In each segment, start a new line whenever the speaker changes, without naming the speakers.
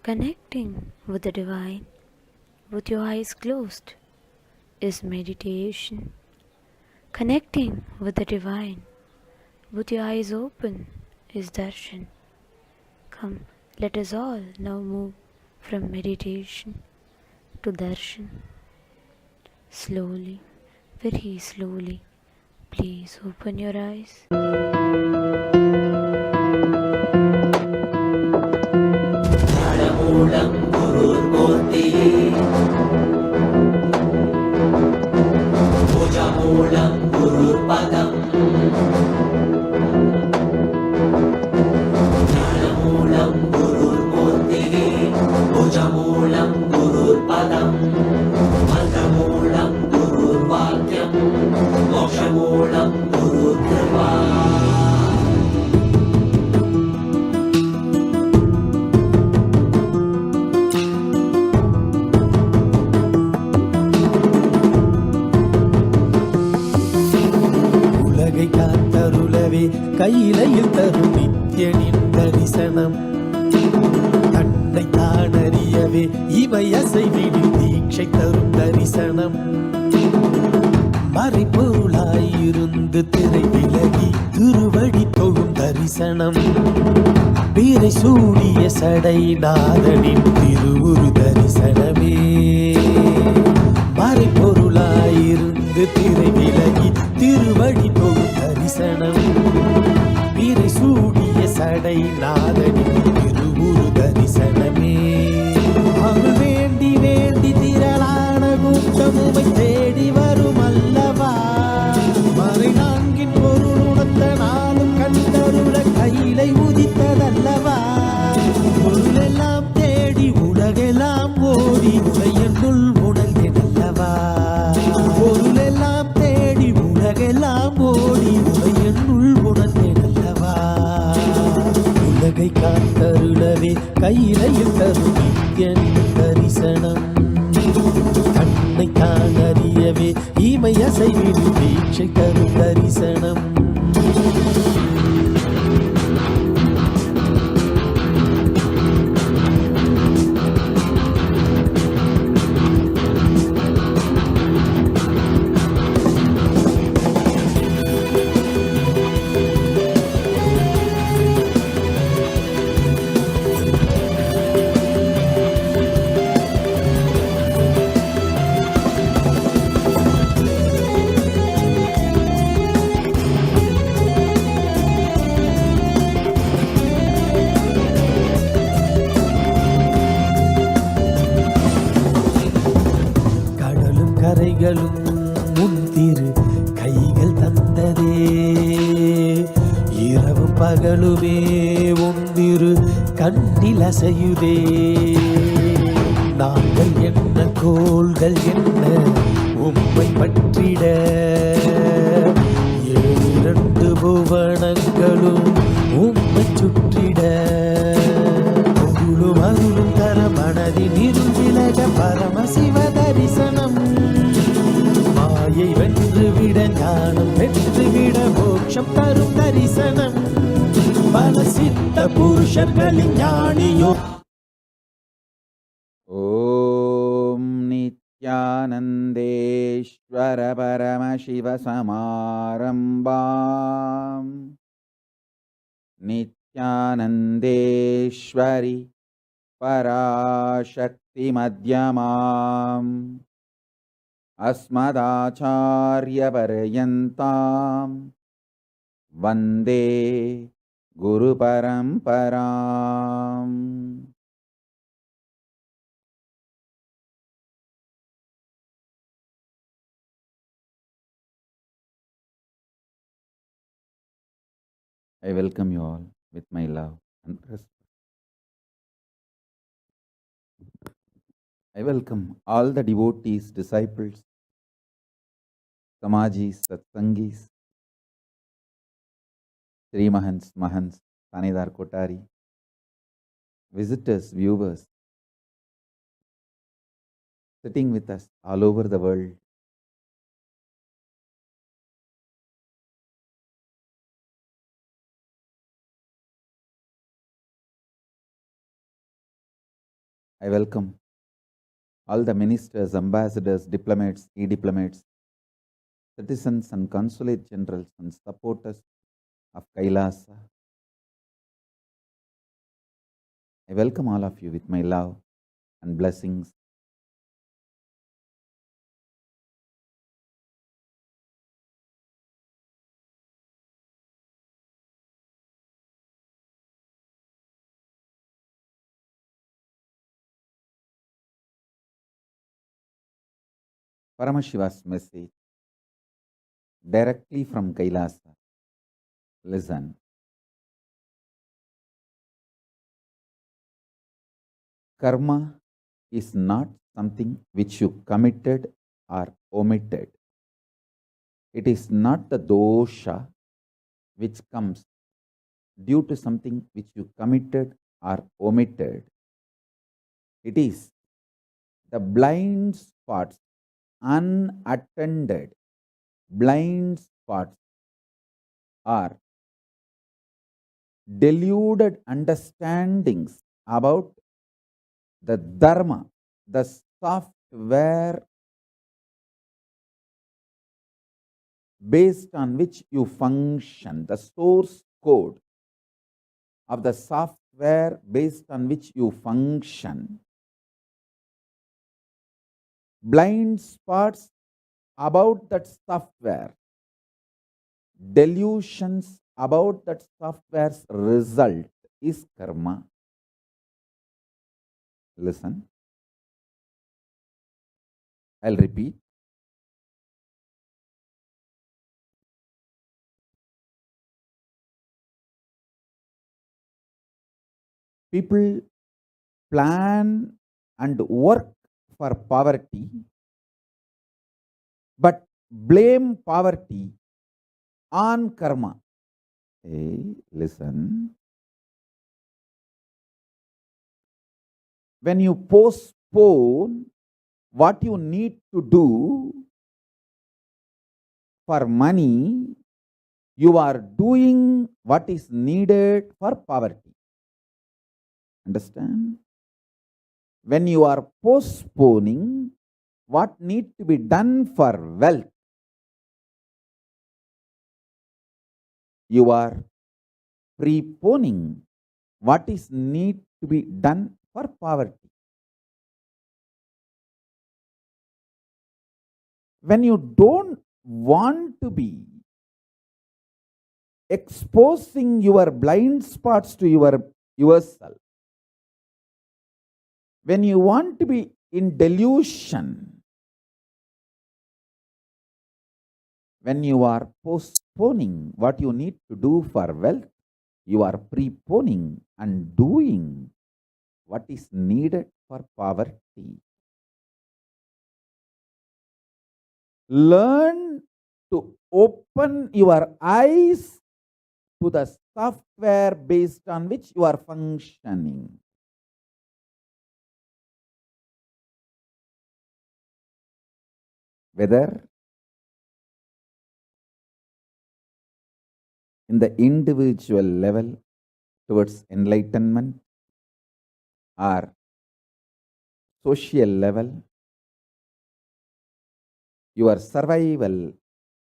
Connecting with the divine with your eyes closed is meditation. Connecting with the divine with your eyes open is darshan. Come, let us all now move from meditation to darshan. Slowly, very slowly, please open your eyes.
கையிலையில் தரும் நித்யனின் தரிசனம் தன்னை தானறியவே இவை அசைவிடும் தீட்சை தரும் தரிசனம் மறைப்பொருளாயிருந்து திரை விலகி திருவடி தொழும் தரிசனம் பீரை சூடிய சடை நாதனின் திருவுரு தரிசனமே மறைப்பொருளாயிருந்து திரை விலகி திருவடி தொழும் தரிசனம் பீரை சூடிய சடை நாதனின் திருவுரு தரிசனமே அவள் வேண்டி வேண்டி திரளான கூட்டமுமை தேடி வரும் அல்லவா மறை நான்கின் பொருள் உணர்ந்த நாளும் கண்டருள கையிலை உதித்ததல்லவா பொருளெல்லாம் தேடி உலகெல்லாம் ஓடி உடையனுள் உணர்ந்தல்லவா பொருளெல்லாம் தேடி உலகெல்லாம் ஓடி உடையனுள் உணர்ந்தல்லவா உலகை காத்தருளவே கையிலையில் தரும் நித்யன் தரிசனம் தன்னை தான் அறியவே இமை அசைவிடும் தீட்சை தரும் தரிசனம் கரைகளும் முன்திரு கைகள் தந்ததே இரவும் பகலுமே ஒன்றிரு கண்ணில் அசையுதே நாங்கள் என்ன கோள்கள் என்ன உம்மை பற்றிட இரண்டு புவனங்களும் உம்மை சுற்றிட பொருளும் அருளும் தர மனதின் இருள் விலக பரமசிவ தரிசனம் மாயை வென்றுவிட ஞானம் வென்றுவிட மோட்சம் தரும் தரிசனம் பல சித்த புருஷர்களின் ஞானியோ.
ஓம் நித்யானந்தேஸ்வர பரமசிவ சமாரம்பாம் நித்யானந்தேஸ்வரி பராசக்தி மத்யமாம் अस्मदाचार्यपर्यन्तां वन्दे गुरुपरम्पराम्. I welcome you all with my love and respect. I welcome all the devotees, disciples, Samajis, Satsangis, Sri Mahants, Mahants, Tanidar Kotari, visitors, viewers, sitting with us all over the world. I welcome all the ministers, ambassadors, diplomats, e-diplomats, citizens and consulate generals and supporters of Kailasa. I welcome all of you with my love and blessings. Paramashiva's message directly from Kailasa. Listen. Karma is not something which you committed or omitted. It is not the dosha which comes due to something which you committed or omitted. It is the blind spots, unattended blind spots, are deluded understandings about the dharma, the software based on which you function, the source code of the software based on which you function. Blind spots about that software, delusions about that software's result is karma. Listen, I'll repeat. People plan and work for poverty, but blame poverty on karma. Hey, listen. When you postpone what you need to do for money, you are doing what is needed for poverty. Understand? When you are postponing what needs to be done for wealth, you are preponing what is need to be done for poverty. When you don't want to be exposing your blind spots to yourself, when you want to be in delusion, when you are postponing what you need to do for wealth, you are preponing and doing what is needed for poverty. Learn to open your eyes to the software based on which you are functioning. Whether in the individual level towards enlightenment or social level, your survival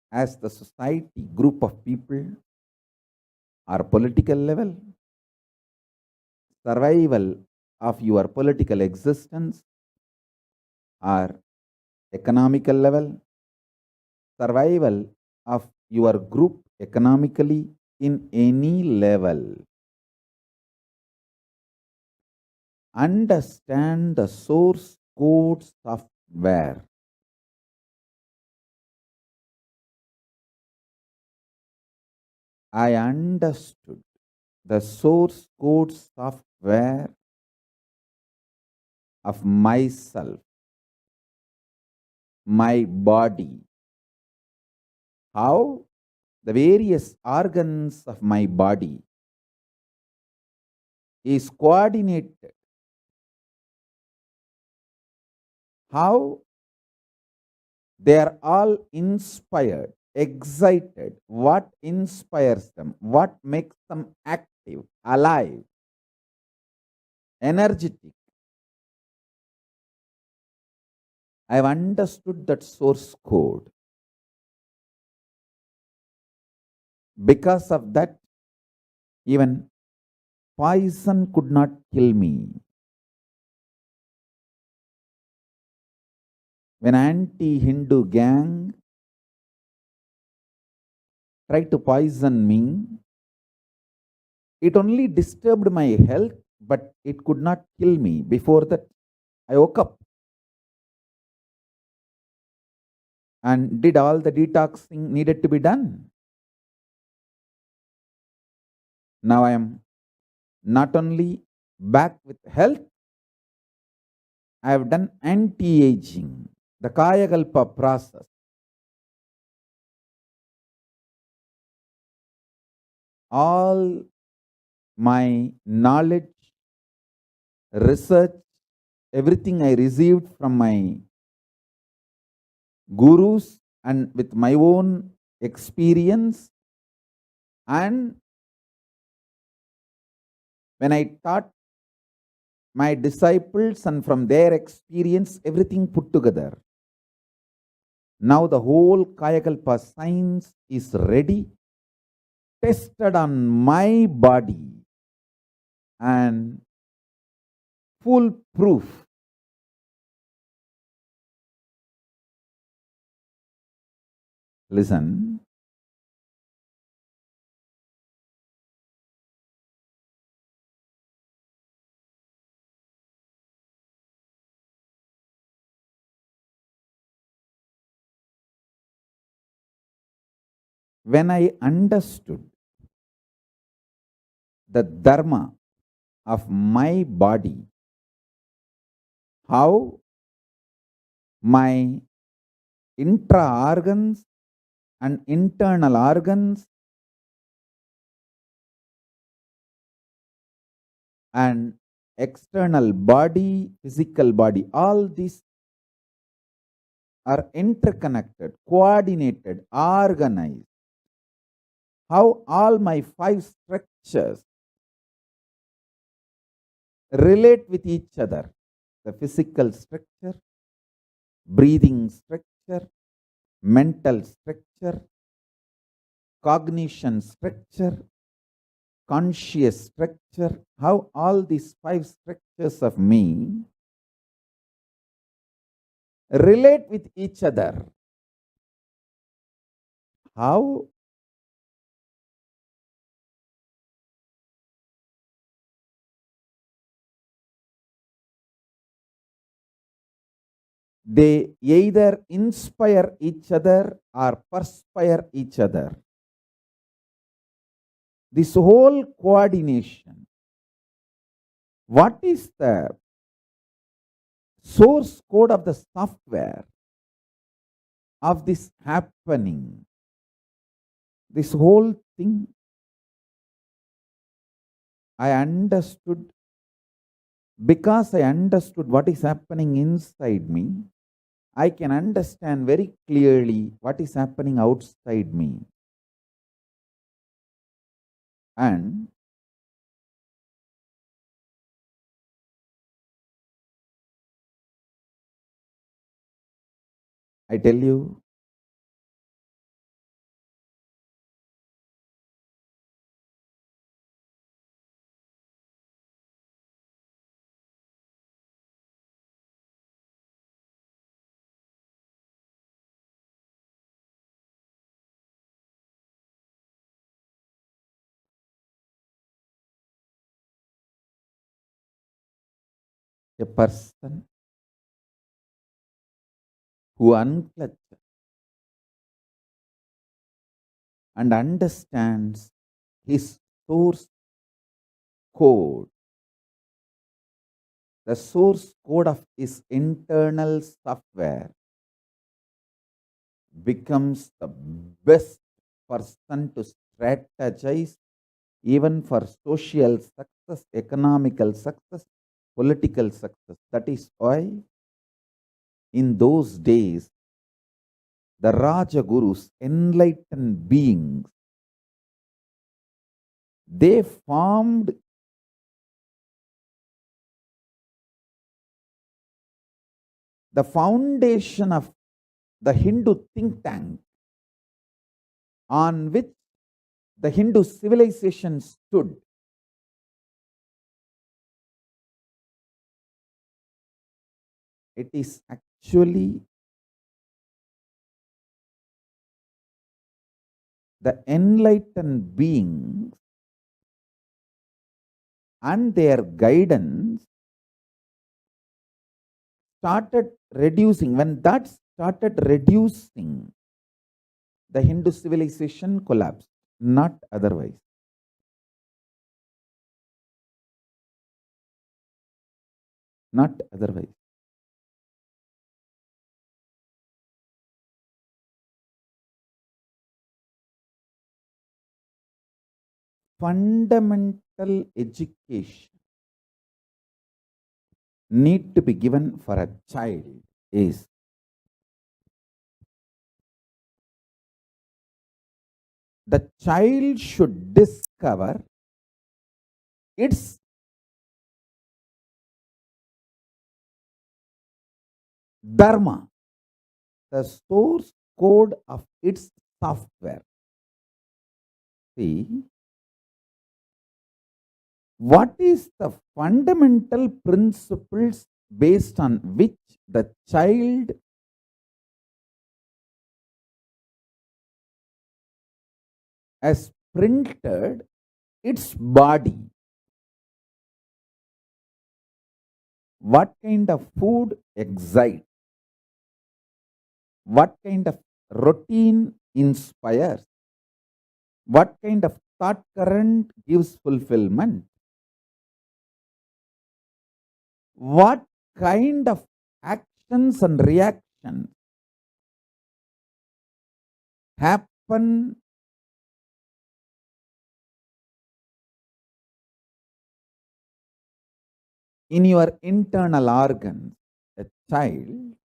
as the society, group of people, or political level, survival of your political existence, or economical level, survival of your group economically in any level. Understand the source code software. I understood the source code software of myself, my body, how the various organs of my body is coordinated, how they are all inspired, excited, what inspires them, what makes them active, alive, energetic, I have understood that source code. Because of that, even poison could not kill me. When anti-Hindu gang tried to poison me, it only disturbed my health, but it could not kill me. Before that, I woke up and did all the detoxing needed to be done. Now I am not only back with health, I have done anti-aging, the Kayakalpa process. All my knowledge, research, everything I received from my gurus and with my own experience, and when I taught my disciples and from their experience, everything put together. Now the whole Kayakalpa science is ready, tested on my body, and foolproof. Listen. When I understood the dharma of my body, how my intra organs and internal organs and external body, physical body, all these are interconnected, coordinated, organized. How all my 5 structures relate with each other. The physical structure, breathing structure, mental structure, cognition structure, conscious structure, how all these 5 structures of me relate with each other. How they either inspire each other or perspire each other. This whole coordination, what is the source code of the software of this happening? This whole thing I understood. Because I understood what is happening inside me, I can understand very clearly what is happening outside me. And I tell you, a person who unclutches and understands his source code, the source code of his internal software, becomes the best person to strategize even for social success, economical success, political success. That is why in those days, the Rajagurus, enlightened beings, they formed the foundation of the Hindu think tank on which the Hindu civilization stood. It is actually the enlightened beings and their guidance started reducing. When that started reducing, the Hindu civilization collapsed, not otherwise. Not otherwise. Fundamental education need to be given for a child is the child should discover its dharma, the source code of its software. See, what is the fundamental principles based on which the child has printed its body? What kind of food excites? What kind of routine inspires? What kind of thought current gives fulfillment? What kind of actions and reactions happen in your internal organs? A child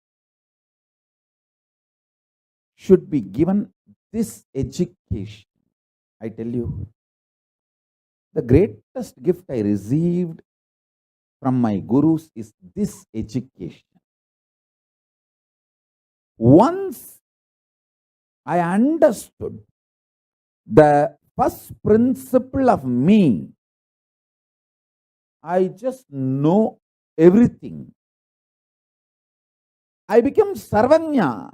should be given this education. I tell you, the greatest gift I received from my gurus is this education. Once I understood the first principle of me, I just know everything. I become Sarvanya.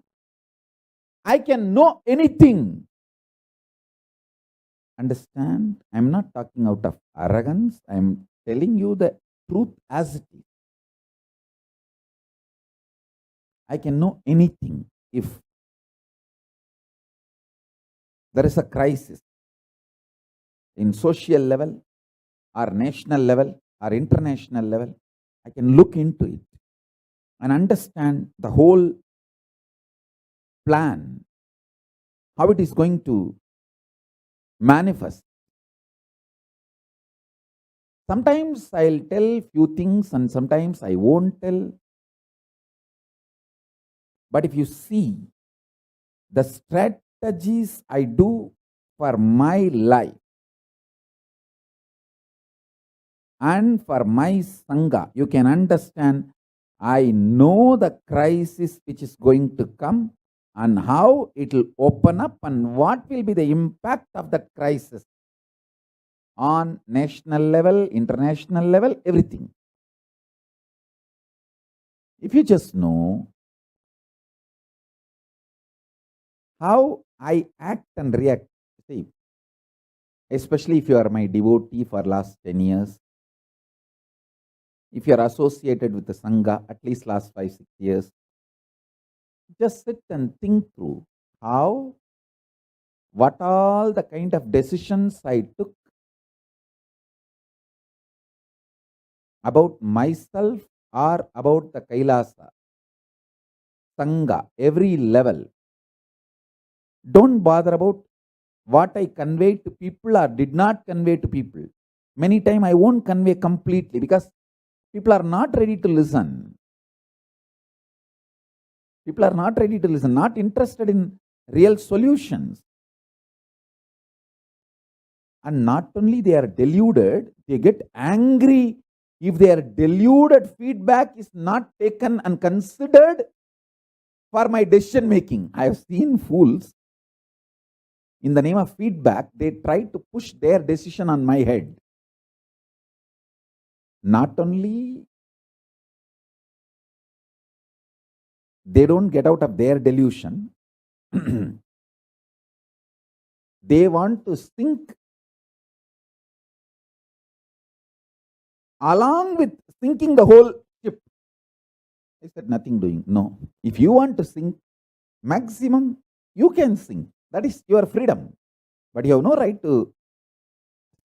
I can know anything. Understand? I am not talking out of arrogance. I am telling you the truth as it is. I can know anything. If there is a crisis in social level or national level or international level, I can look into it and understand the whole plan, how it is going to manifest. Sometimes I'll tell few things and sometimes I won't tell. But if you see the strategies I do for my life and for my Sangha, you can understand I know the crisis which is going to come and how it will open up and what will be the impact of that crisis on national level, international level, everything. If you just know how I act and react, see, especially if you are my devotee for last 10 years, if you are associated with the Sangha at least last 5-6 years, just sit and think through how, what all the kind of decisions I took about myself or about the Kailasa, Sangha, every level. Don't bother about what I conveyed to people or did not convey to people. Many times I won't convey completely because people are not ready to listen. People are not ready to listen, not interested in real solutions. And not only they are deluded, they get angry if their deluded feedback is not taken and considered for my decision making. I have seen fools, in the name of feedback, they try to push their decision on my head. Not only they don't get out of their delusion, they want to sink along with sinking the whole ship. I said, nothing doing. No. If you want to sink, maximum you can sink. That is your freedom. But you have no right to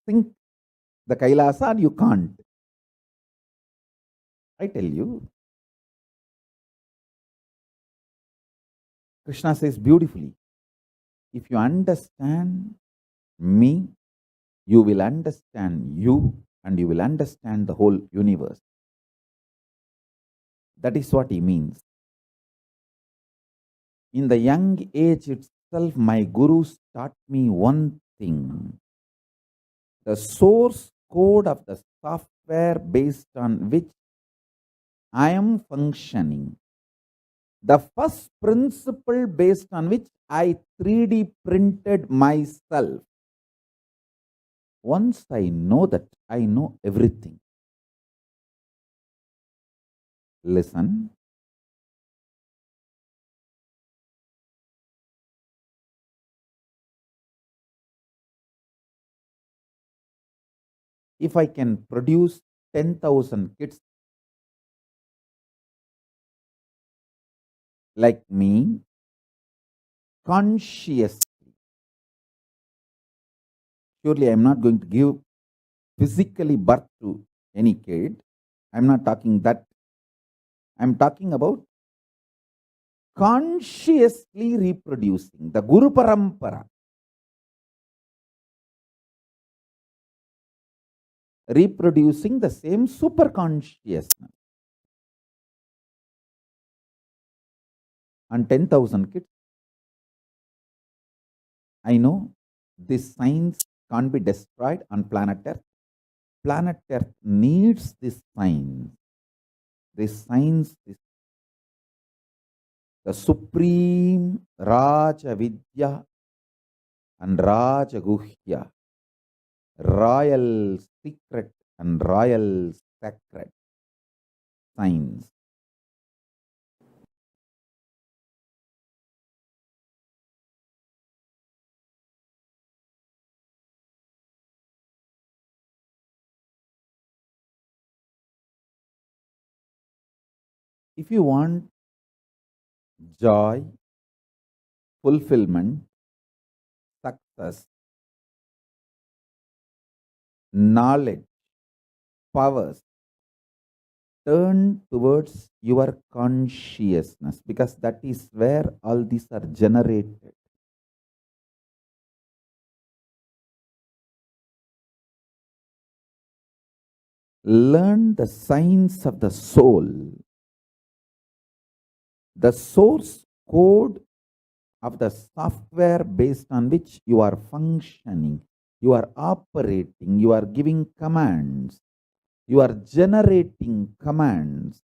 sink the Kailasa, and you can't. I tell you. Krishna says beautifully, if you understand me, you will understand you, and you will understand the whole universe. That is what he means. In the young age itself, my gurus taught me one thing. The source code of the software based on which I am functioning. The first principle based on which I 3D printed myself. Once I know that, I know everything. Listen. If I can produce 10,000 kids like me, consciously, surely I am not going to give physically birth to any kid. I am not talking that. I am talking about consciously reproducing the Guru Parampara, reproducing the same superconsciousness. And 10,000 kids, I know this science can't be destroyed on planet Earth. Planet Earth needs this science. This science is the supreme Raja Vidya and Raja Guhya, royal secret and royal sacred science. If you want joy, fulfillment, success, knowledge, powers, turn towards your consciousness, because that is where all these are generated. Learn the science of the soul. The source code of the software based on which you are functioning, you are operating, you are giving commands, you are generating commands.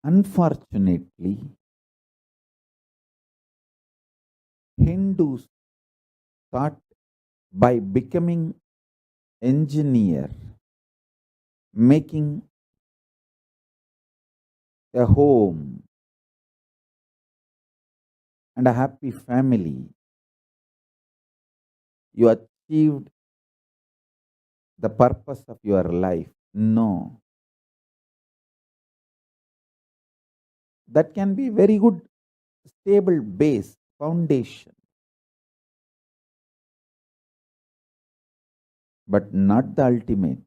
Unfortunately, Hindus thought by becoming engineer, making a home and a happy family, you achieved the purpose of your life. No. That can be very good, stable base, foundation, but not the ultimate.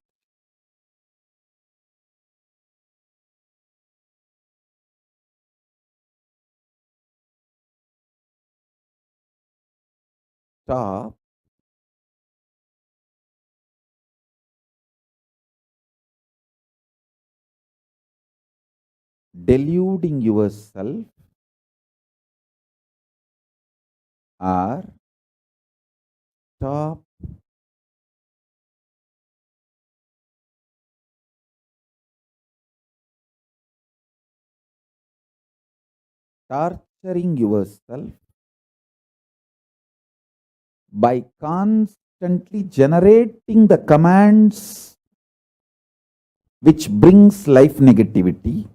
Stop deluding yourself or stop torturing yourself by constantly generating the commands which brings life negativity.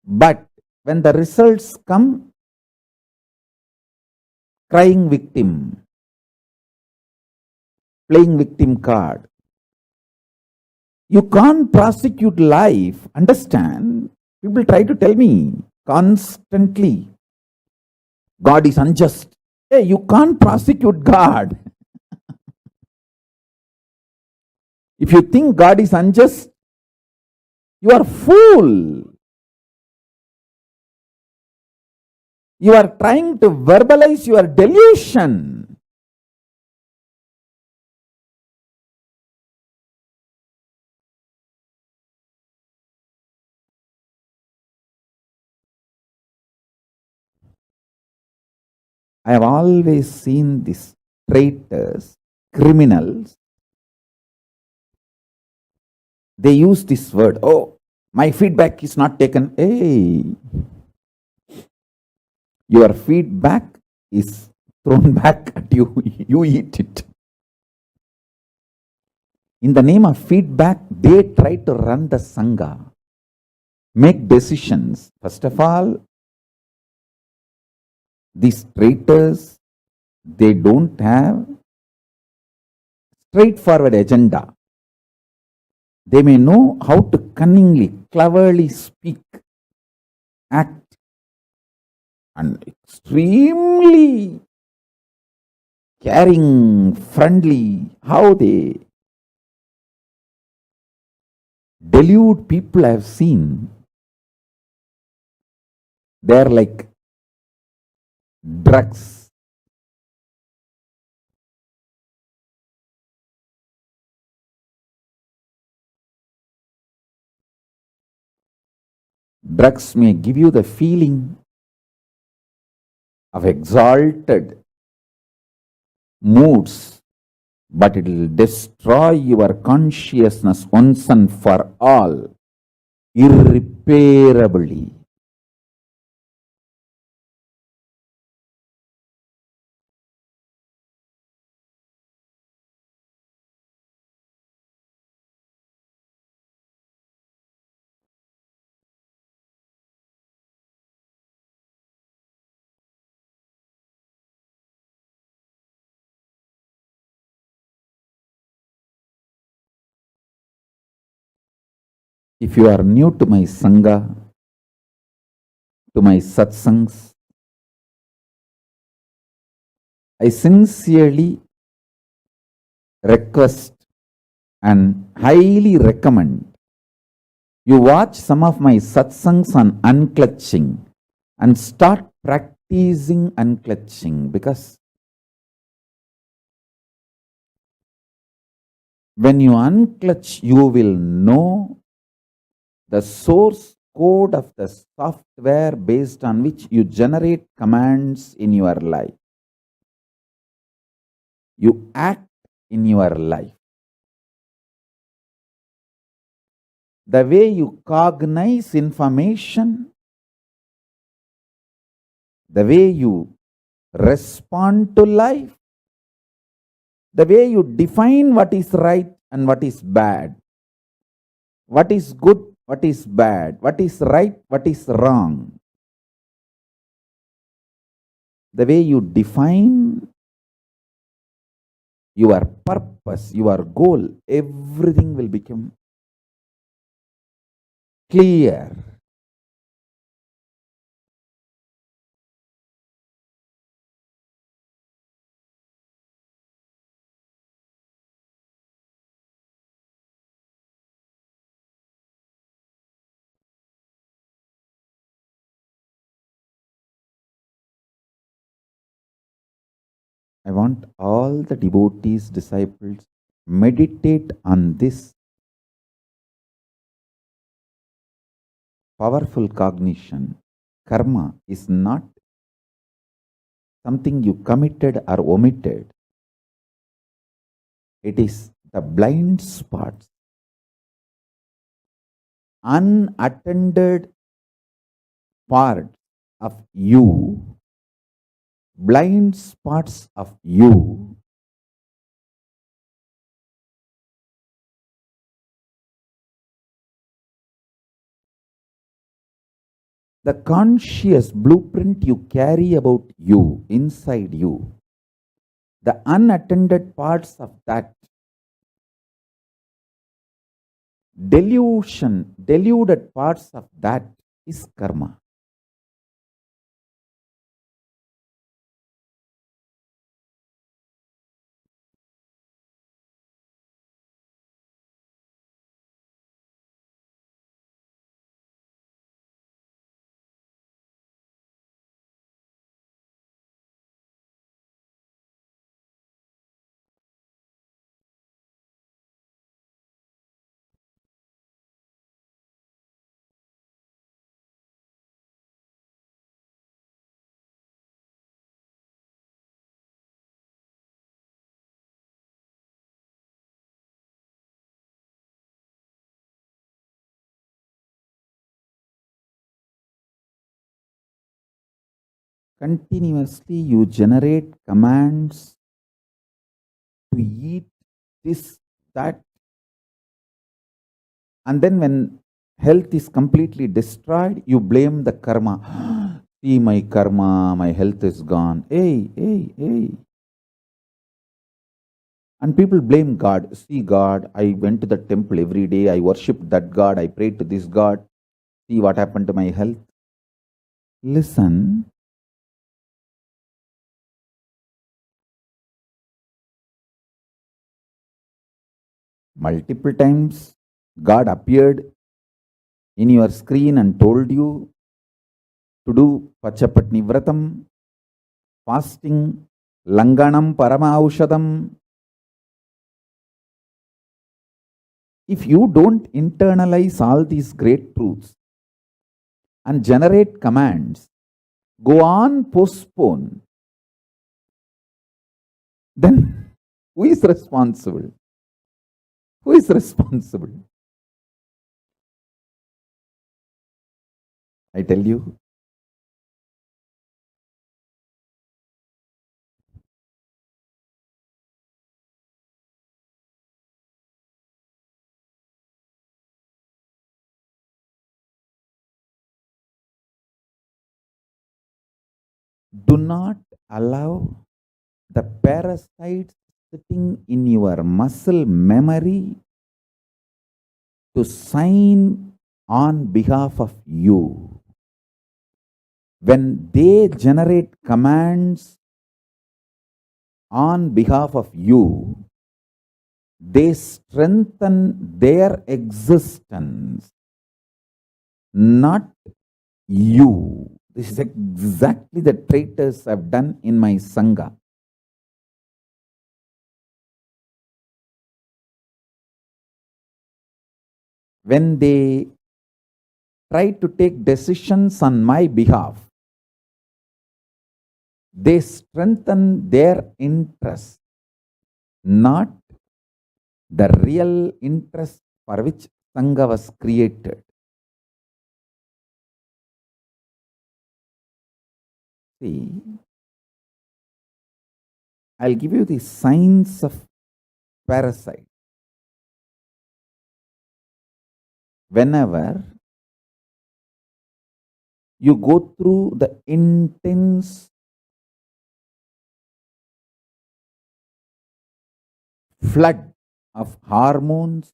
But when the results come, crying victim, playing victim card, you can't prosecute life. Understand? People try to tell me constantly, God is unjust. Hey, you can't prosecute God. If you think God is unjust, you are fool. You are trying to verbalize your delusion. I have always seen these traitors, criminals. They use this word, oh, my feedback is not taken. Hey, your feedback is thrown back at you. You eat it. In the name of feedback, they try to run the Sangha, make decisions. First of all, these traitors, they don't have straightforward agenda. They may know how to cunningly, cleverly speak, act, and extremely caring, friendly, how they delude people I have seen. They are like drugs. Drugs may give you the feeling of exalted moods, but it will destroy your consciousness once and for all, irreparably. If you are new to my Sangha, to my satsangs, I sincerely request and highly recommend you watch some of my satsangs on unclutching and start practicing unclutching, because when you unclutch, you will know the source code of the software based on which you generate commands in your life. You act in your life. The way you cognize information, the way you respond to life, the way you define what is right and what is bad, what is good, what is bad, what is right, what is wrong, the way you define your purpose, your goal, everything will become clear. I want all the devotees, disciples, meditate on this powerful cognition. Karma is not something you committed or omitted. It is the blind spots, unattended parts of you, blind spots of you, the conscious blueprint you carry about you, inside you, the unattended parts of that deluded parts of that is karma. Continuously you generate commands to eat this, that, and then when health is completely destroyed, you blame the karma. See my karma, my health is gone. Hey. And people blame God. See God, I went to the temple every day, I worshipped that God, I prayed to this God. See what happened to my health. Listen. Multiple times God appeared in your screen and told you to do Pachapatni Vratam, fasting, Langanam Paramaushadam. If you don't internalize all these great truths and generate commands, go on postpone, then who is responsible? Who is responsible? I tell you, do not allow the parasites sitting in your muscle memory to sign on behalf of you. When they generate commands on behalf of you, they strengthen their existence, not you. This is exactly the traitors have done in my Sangha. When they try to take decisions on my behalf, they strengthen their interest, not the real interest for which Sangha was created. See, I'll give you the signs of parasite. Whenever you go through the intense flood of hormones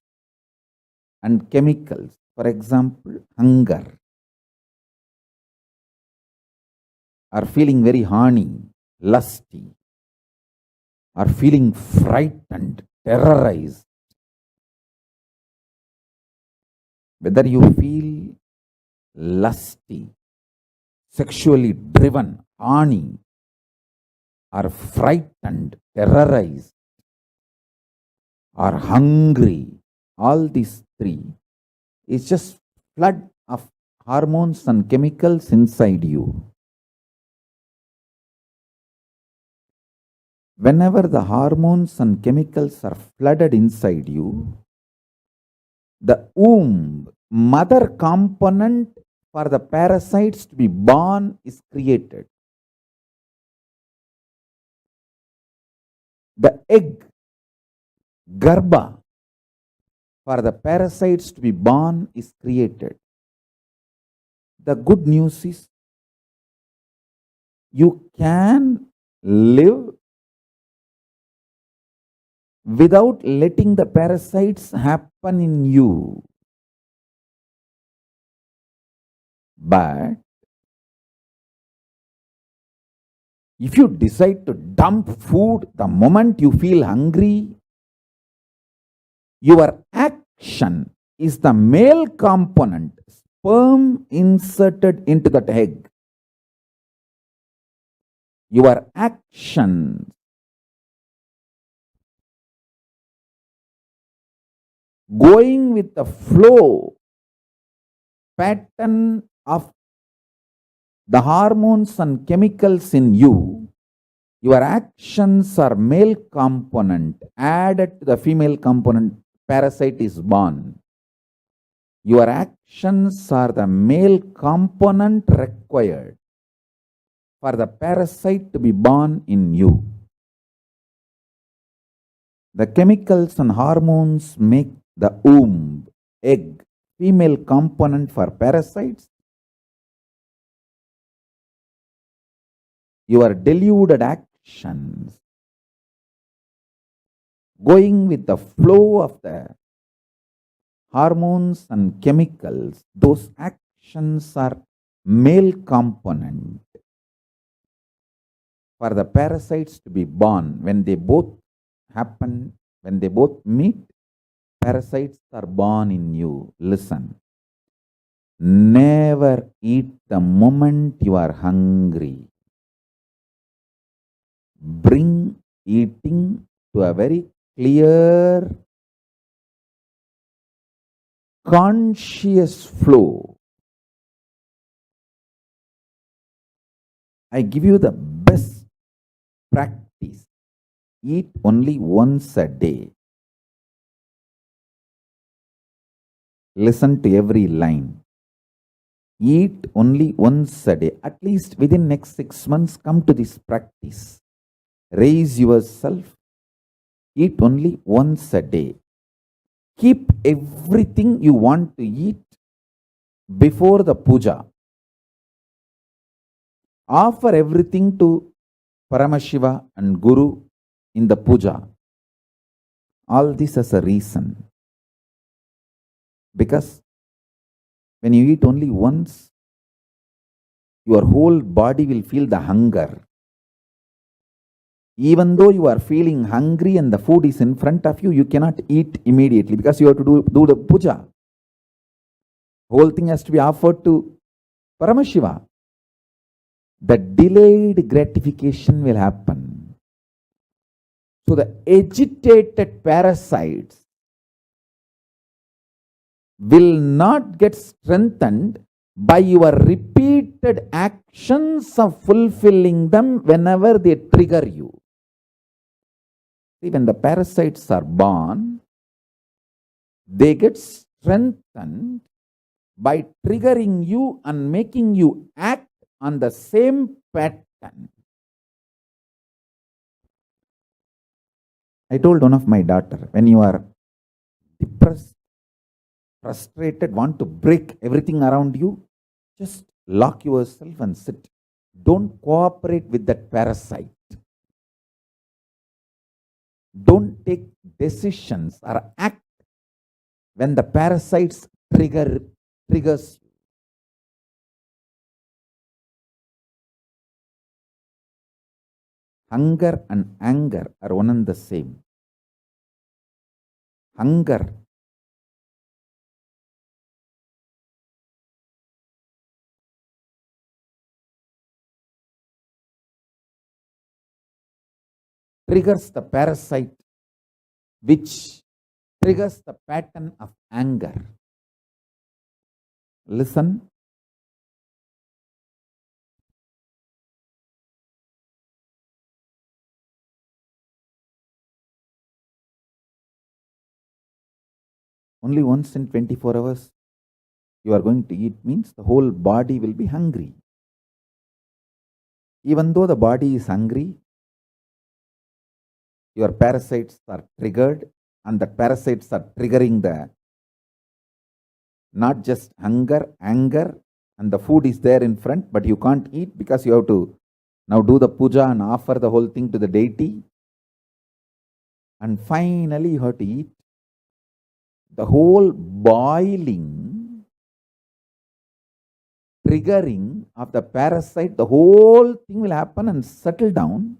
and chemicals, for example, hunger, or feeling very horny, lusty, or feeling frightened, terrorized, whether you feel lusty, sexually driven, horny, or frightened, terrorized, or hungry, all these three is just flood of hormones and chemicals inside you. Whenever the hormones and chemicals are flooded inside you, the womb, mother component for the parasites to be born is created. The egg, garbha, for the parasites to be born is created. The good news is you can live without letting the parasites happen in you. But if you decide to dump food the moment you feel hungry, your action is the male component, sperm inserted into that egg. Your action going with the flow pattern of the hormones and chemicals in you, your actions are male component added to the female component, parasite is born. Your actions are the male component required for the parasite to be born in you. The chemicals and hormones make the womb, egg, female component for parasites. Your deluded actions, going with the flow of the hormones and chemicals, those actions are male component for the parasites to be born. When they both happen, when they both meet, parasites are born in you. Listen, never eat the moment you are hungry. Bring eating to a very clear, conscious flow. I give you the best practice. Eat only once a day. Listen to every line. Eat only once a day. At least within next 6 months, come to this practice. Raise yourself. Eat only once a day. Keep everything you want to eat before the puja. Offer everything to Paramashiva and Guru in the puja. All this as a reason. Because when you eat only once, your whole body will feel the hunger. Even though you are feeling hungry and the food is in front of you, you cannot eat immediately because you have to do the puja. Whole thing has to be offered to Paramashiva. The delayed gratification will happen. So the agitated parasites will not get strengthened by your repeated actions of fulfilling them whenever they trigger you. See, when the parasites are born, they get strengthened by triggering you and making you act on the same pattern. I told one of my daughter, when you are depressed, frustrated, want to break everything around you, just lock yourself and sit. Don't cooperate with that parasite. Don't take decisions or act when the parasites triggers you. Hunger and anger are one and the same. Hunger triggers the parasite, which triggers the pattern of anger. Listen, only once in 24 hours you are going to eat means the whole body will be hungry. Even though the body is hungry, your parasites are triggered, and the parasites are triggering the not just hunger, anger, and the food is there in front, but you can't eat because you have to now do the puja and offer the whole thing to the deity. And finally you have to eat. The whole boiling, triggering of the parasite, the whole thing will happen and settle down.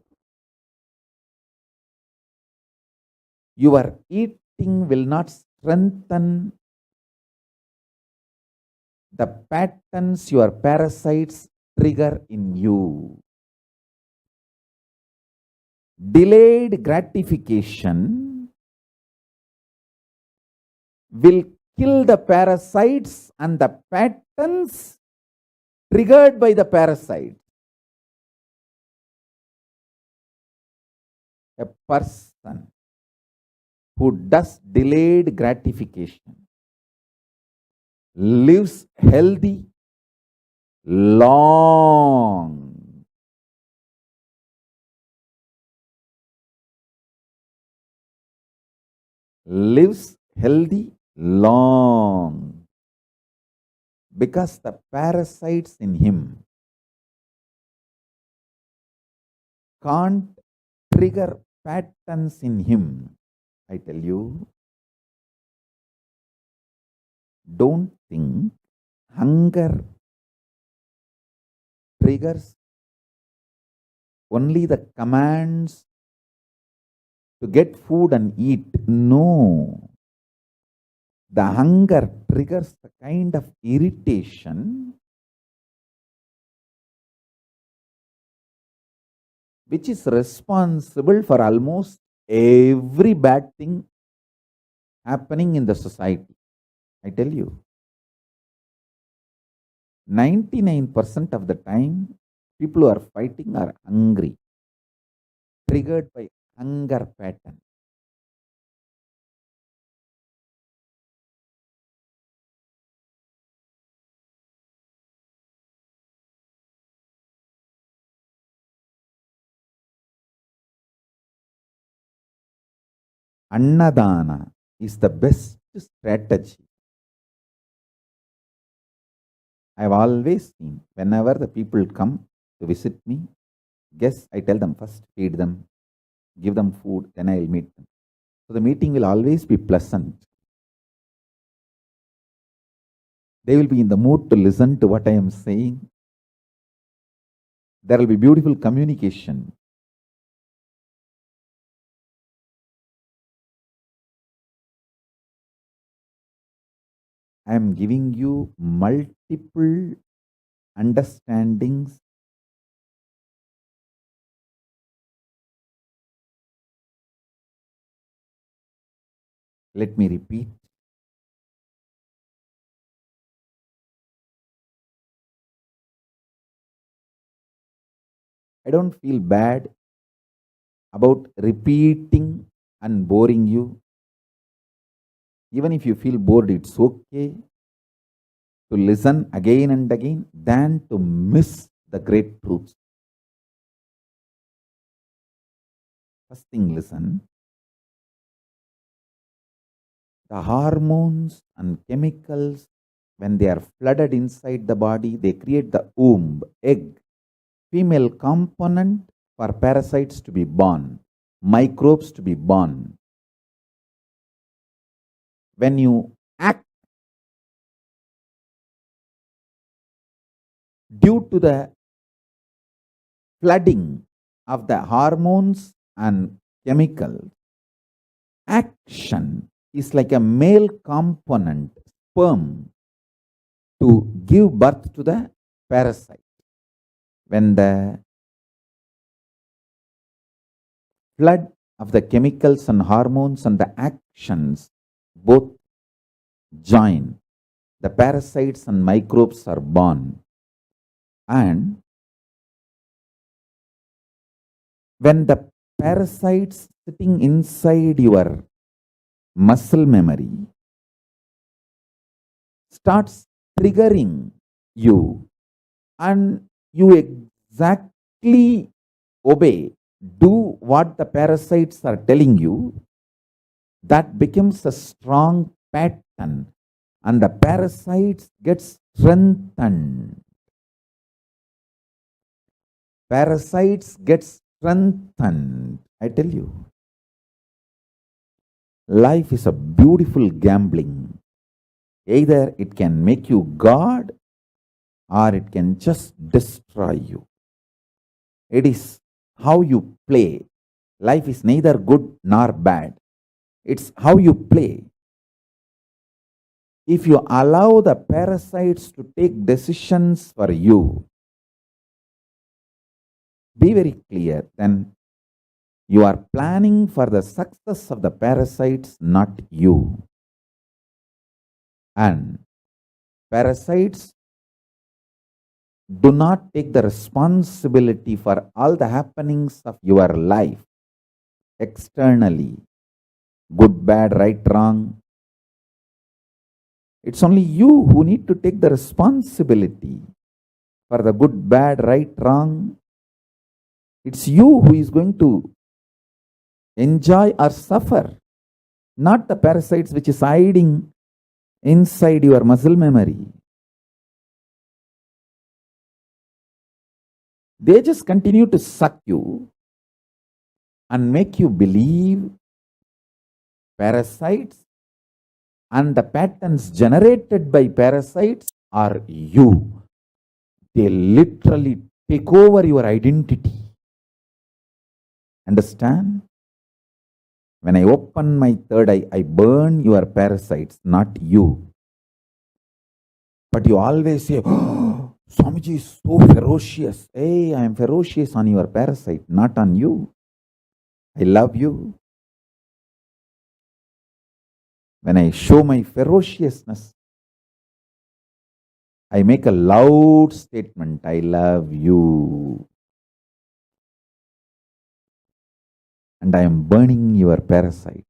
Your eating will not strengthen the patterns your parasites trigger in you. Delayed gratification will kill the parasites and the patterns triggered by the parasite. A person who does delayed gratification lives healthy, long. Lives healthy, long. Because the parasites in him can't trigger patterns in him. I tell you, don't think hunger triggers only the commands to get food and eat. No. The hunger triggers the kind of irritation which is responsible for almost every bad thing happening in the society. I tell you, 99% of the time, people who are fighting are hungry, triggered by hunger pattern. Annadana is the best strategy. I have always seen, whenever the people come to visit me, guess I tell them first, feed them, give them food, then I will meet them. So the meeting will always be pleasant. They will be in the mood to listen to what I am saying. There will be beautiful communication. I am giving you multiple understandings. Let me repeat. I don't feel bad about repeating and boring you. Even if you feel bored, it's okay to listen again and again than to miss the great truths. First thing, listen. The hormones and chemicals, when they are flooded inside the body, they create the womb, egg, female component for parasites to be born, microbes to be born. When you act due to the flooding of the hormones and chemicals, action is like a male component, sperm, to give birth to the parasite. When the flood of the chemicals and hormones and the actions both join, the parasites and microbes are born. And when the parasites sitting inside your muscle memory starts triggering you and you exactly obey, do what the parasites are telling you, that becomes a strong pattern and the parasites get strengthened. Parasites get strengthened. I tell you, life is a beautiful gambling. Either it can make you God or it can just destroy you. It is how you play. Life is neither good nor bad. It's how you play. If you allow the parasites to take decisions for you, be very clear, then you are planning for the success of the parasites, not you. And parasites do not take the responsibility for all the happenings of your life externally, good, bad, right, wrong. It's only you who need to take the responsibility for the good, bad, right, wrong. It's you who is going to enjoy or suffer, not the parasites which is hiding inside your muscle memory. They just continue to suck you and make you believe parasites and the patterns generated by parasites are you. They literally take over your identity. Understand? When I open my third eye, I burn your parasites, not you. But you always say, oh, Swamiji is so ferocious. Hey, I am ferocious on your parasite, not on you. I love you. When I show my ferociousness, I make a loud statement, I love you. And I am burning your parasite.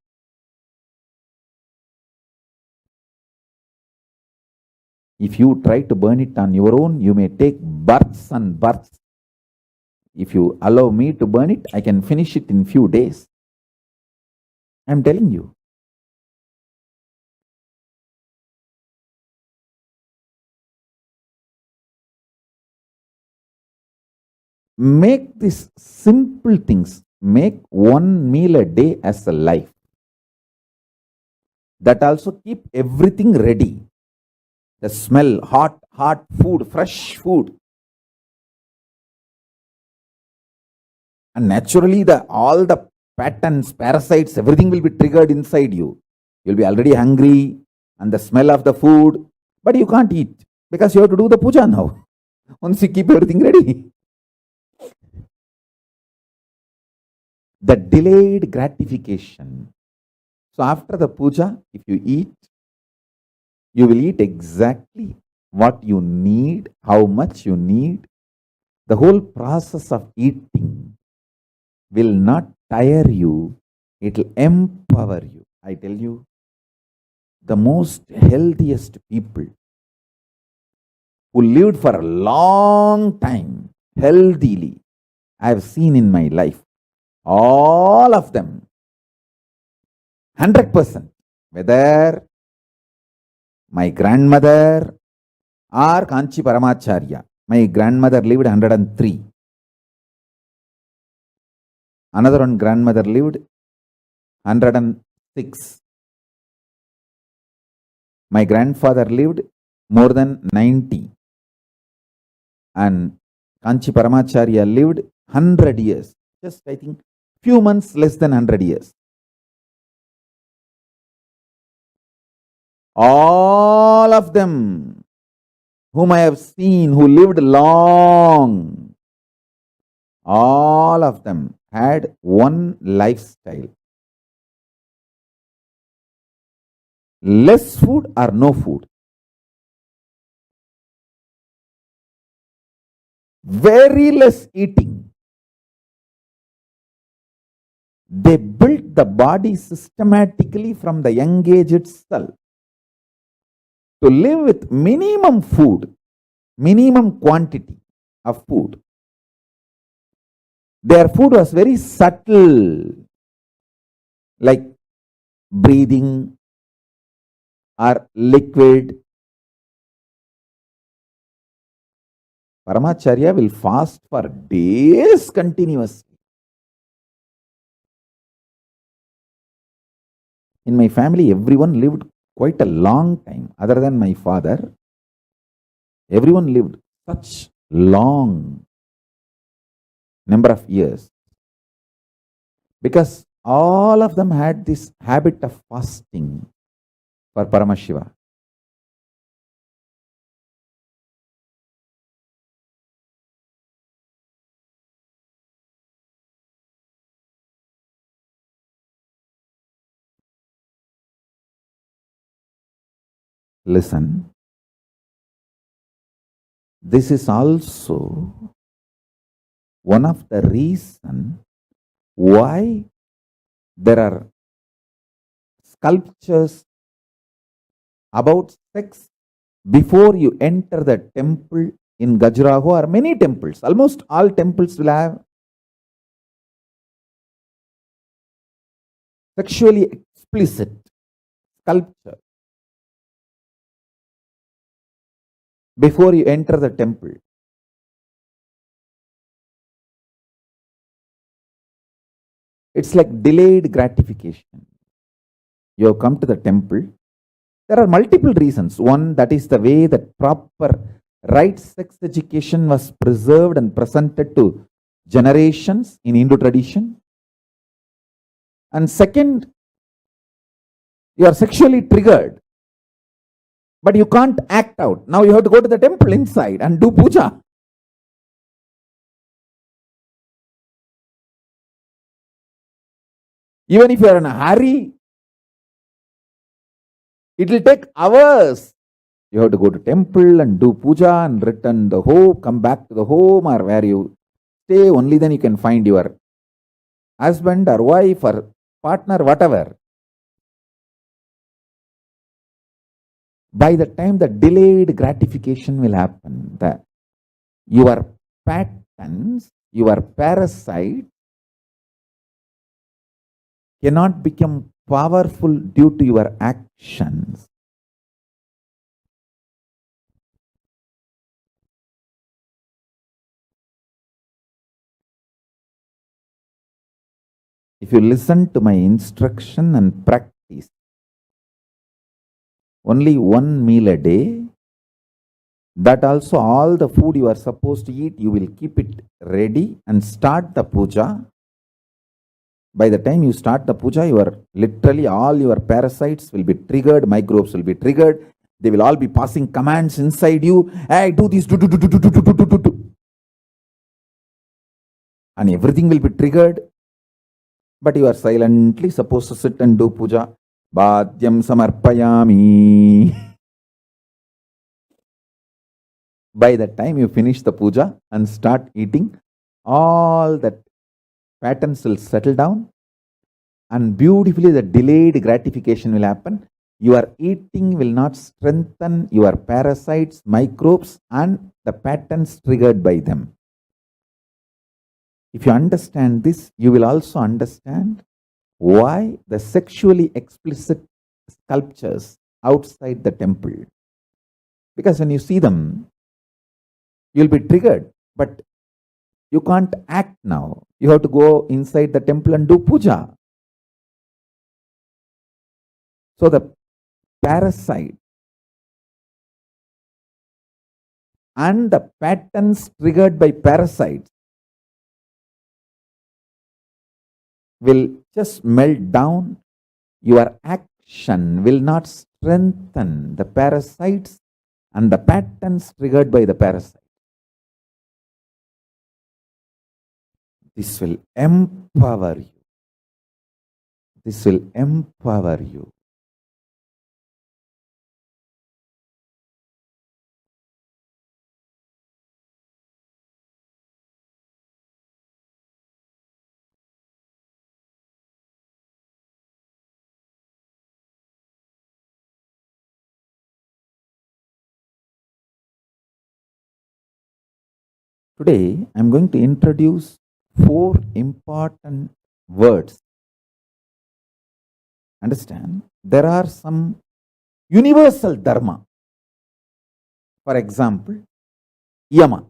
If you try to burn it on your own, you may take births and births. If you allow me to burn it, I can finish it in few days. I am telling you. Make these simple things. Make one meal a day as a life. That also keep everything ready. The smell, hot food, fresh food. And naturally, all the patterns, parasites, everything will be triggered inside you. You'll be already hungry and the smell of the food, but you can't eat because you have to do the puja now. Once you keep everything ready. The delayed gratification. So after the puja, if you eat, you will eat exactly what you need, how much you need. The whole process of eating will not tire you, it will empower you. I tell you, the most healthiest people who lived for a long time healthily, I have seen in my life, all of them, 100%, whether my grandmother or Kanchi Paramacharya. My grandmother lived 103. Another one grandmother lived 106. My grandfather lived more than 90. And Kanchi Paramacharya lived 100 years. Just, I think, few months less than 100 years. All of them whom I have seen who lived long, all of them had one lifestyle. Less food or no food. Very less eating. They built the body systematically from the young age itself. to live with minimum food, minimum quantity of food. Their food was very subtle, like breathing or liquid. Paramacharya will fast for days continuously. In my family, everyone lived quite a long time. Other than my father, everyone lived such long number of years because all of them had this habit of fasting for Paramashiva. Listen, this is also one of the reasons why there are sculptures about sex before you enter the temple in Gajuraho, or many temples. Almost all temples will have sexually explicit sculpture before you enter the temple. It's like delayed gratification. You have come to the temple. There are multiple reasons. One, that is the way that proper right sex education was preserved and presented to generations in Hindu tradition. And second, you are sexually triggered, but you can't act out. Now you have to go to the temple inside and do puja. Even if you are in a hurry, it will take hours. You have to go to temple and do puja and return the home, come back to the home or where you stay. Only then you can find your husband or wife or partner, whatever. By the time the delayed gratification will happen, your patterns, your parasite cannot become powerful due to your actions. If you listen to my instruction and practice only one meal a day, that also all the food you are supposed to eat, you will keep it ready and start the puja. By the time you start the puja, literally all your parasites will be triggered, microbes will be triggered. They will all be passing commands inside you. Hey, do this, do. And everything will be triggered. But you are silently supposed to sit and do puja. Bhadyam samarpayami. By the time you finish the puja and start eating, all that patterns will settle down and beautifully the delayed gratification will happen. Your eating will not strengthen your parasites, microbes, and the patterns triggered by them. If you understand this, you will also understand why the sexually explicit sculptures outside the temple. Because when you see them, you'll be triggered, but you can't act now. You have to go inside the temple and do puja. So the parasite and the patterns triggered by parasites will just melt down. Your action will not strengthen the parasites and the patterns triggered by the parasite. This will empower you. This will empower you. Today, I'm going to introduce 4 important words. Understand? There are some universal dharma. For example, yama,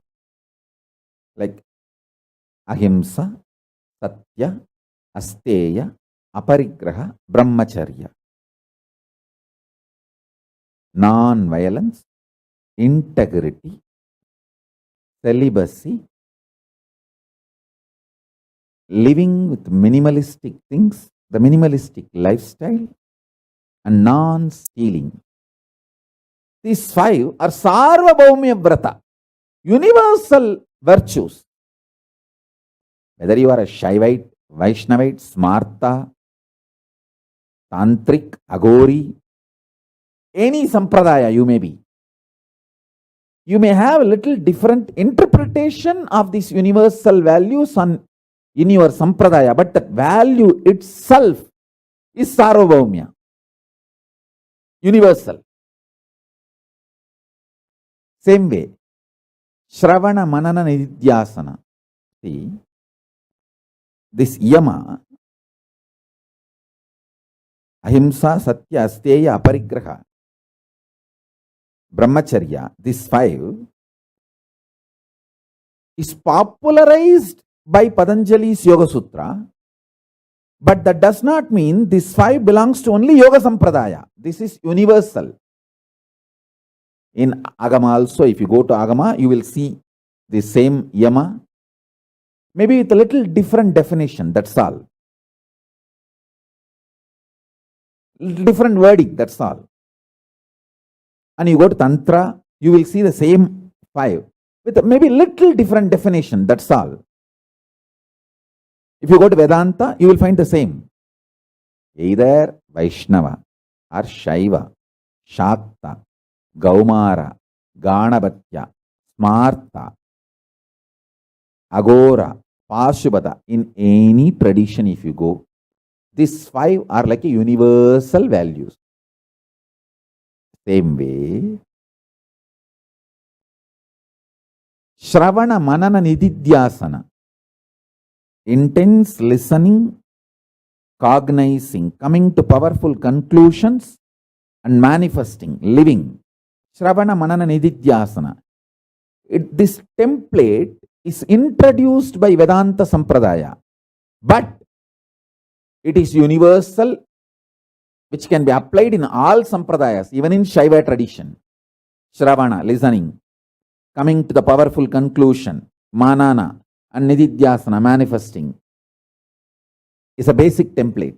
like ahimsa, satya, asteya, aparigraha, brahmacharya. Non-violence, integrity, celibacy, living with minimalistic things, the minimalistic lifestyle, and non-stealing. These 5 are Sarvabhaumya Vrata, universal virtues. Whether you are a Shaivite, Vaishnavite, Smarta, Tantric, Agori, any Sampradaya you may be, you may have a little different interpretation of these universal values in your Sampradaya, but that value itself is Sarvabhaumya, universal. Same way, Shravana, Manana, Nidhyasana. See, this yama, ahimsa, satya, asteya, aparigraha, brahmacharya, this 5 is popularized by Patanjali's Yoga Sutra, but that does not mean this 5 belongs to only Yoga Sampradaya. This is universal. In Agama also, if you go to Agama, you will see the same yama, maybe with a little different definition, that's all. Different wording, that's all. And you go to Tantra, you will see the same 5 with maybe little different definition, that's all. If you go to Vedanta, you will find the same. Either Vaishnava or Shaiva, Shakta, Gaumara, Ganabhatya, Smarta, Agora, Pashubhata, in any tradition if you go, these 5 are like a universal values. Same way, Shravana, Manana, Nididhyasana, intense listening, cognizing, coming to powerful conclusions, and manifesting, living. Shravana, Manana, Nididhyasana. This template is introduced by Vedanta Sampradaya, but it is universal, which can be applied in all Sampradayas, even in Shaiva tradition. Shravana, listening, coming to the powerful conclusion, Manana, and Nididhyasana, manifesting, is a basic template.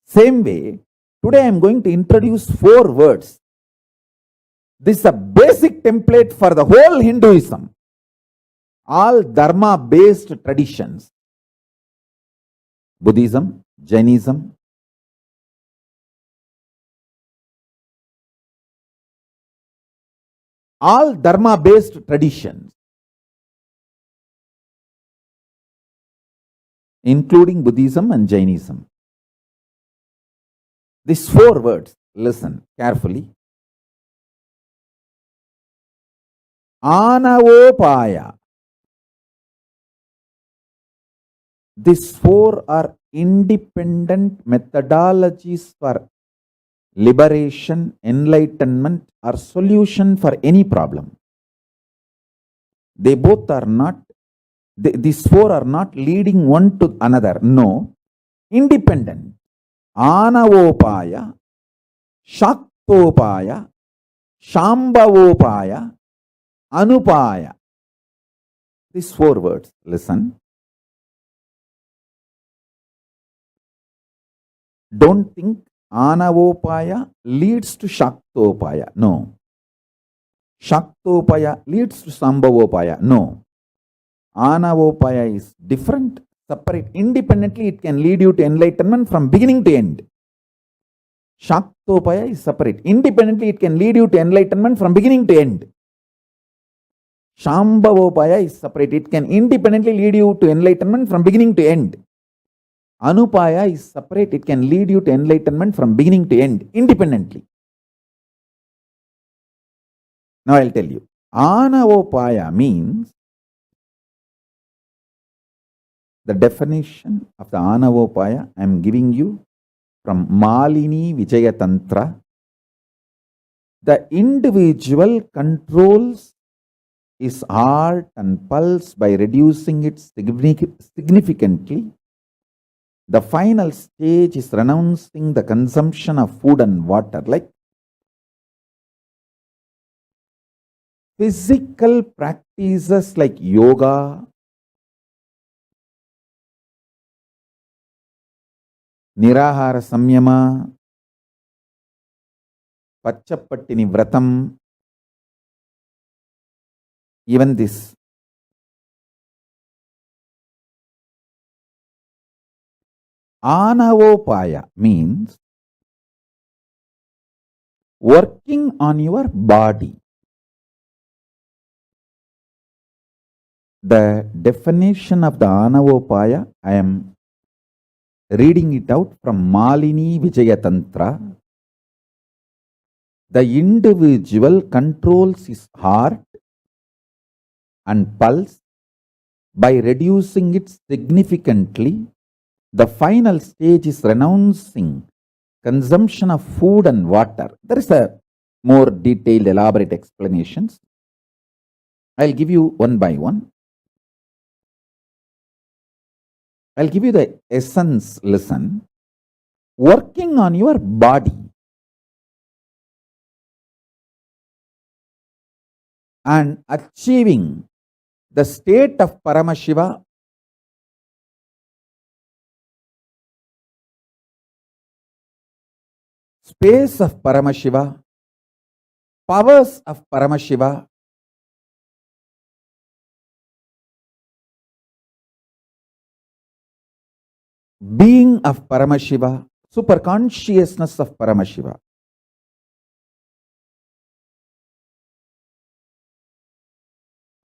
Same way, today I am going to introduce 4 words. This is a basic template for the whole Hinduism. All dharma-based traditions, Buddhism, Jainism, all dharma-based traditions, including Buddhism and Jainism. These 4 words, listen carefully. Anavopaya. These 4 are independent methodologies for liberation, enlightenment, or solution for any problem. They both are not, these 4 are not leading one to another. No, independent. Anavopaya, Shaktopaya, Shambhavopaya, Anupaya. These 4 words, listen. Don't think Anavopaya leads to Shaktopaya. No. Shaktopaya leads to Sambhavopaya. No. Anavopaya is different, separate. Independently, it can lead you to enlightenment from beginning to end. Shaktopaya is separate. Independently, it can lead you to enlightenment from beginning to end. Shambhavopaya is separate. It can independently lead you to enlightenment from beginning to end. Anupaya is separate. It can lead you to enlightenment from beginning to end, independently. Now I'll tell you. Anavopaya means, the definition of the Anavopaya I am giving you from Malini Vijaya Tantra. The individual controls his heart and pulse by reducing it significantly. The final stage is renouncing the consumption of food and water. Like physical practices like yoga, Nirahara Samyama, Pachapattini Vratam, even this. Anavopaya means working on your body. The definition of the Anavopaya, I am reading it out from Malini Vijaya Tantra. The individual controls his heart and pulse by reducing it significantly. The final stage is renouncing consumption of food and water. There is a more detailed, elaborate explanations. I'll give you one by one. I'll give you the essence. Listen. Working on your body and achieving the state of Paramashiva, space of Paramashiva, powers of Paramashiva, being of Paramashiva, superconsciousness of Paramashiva.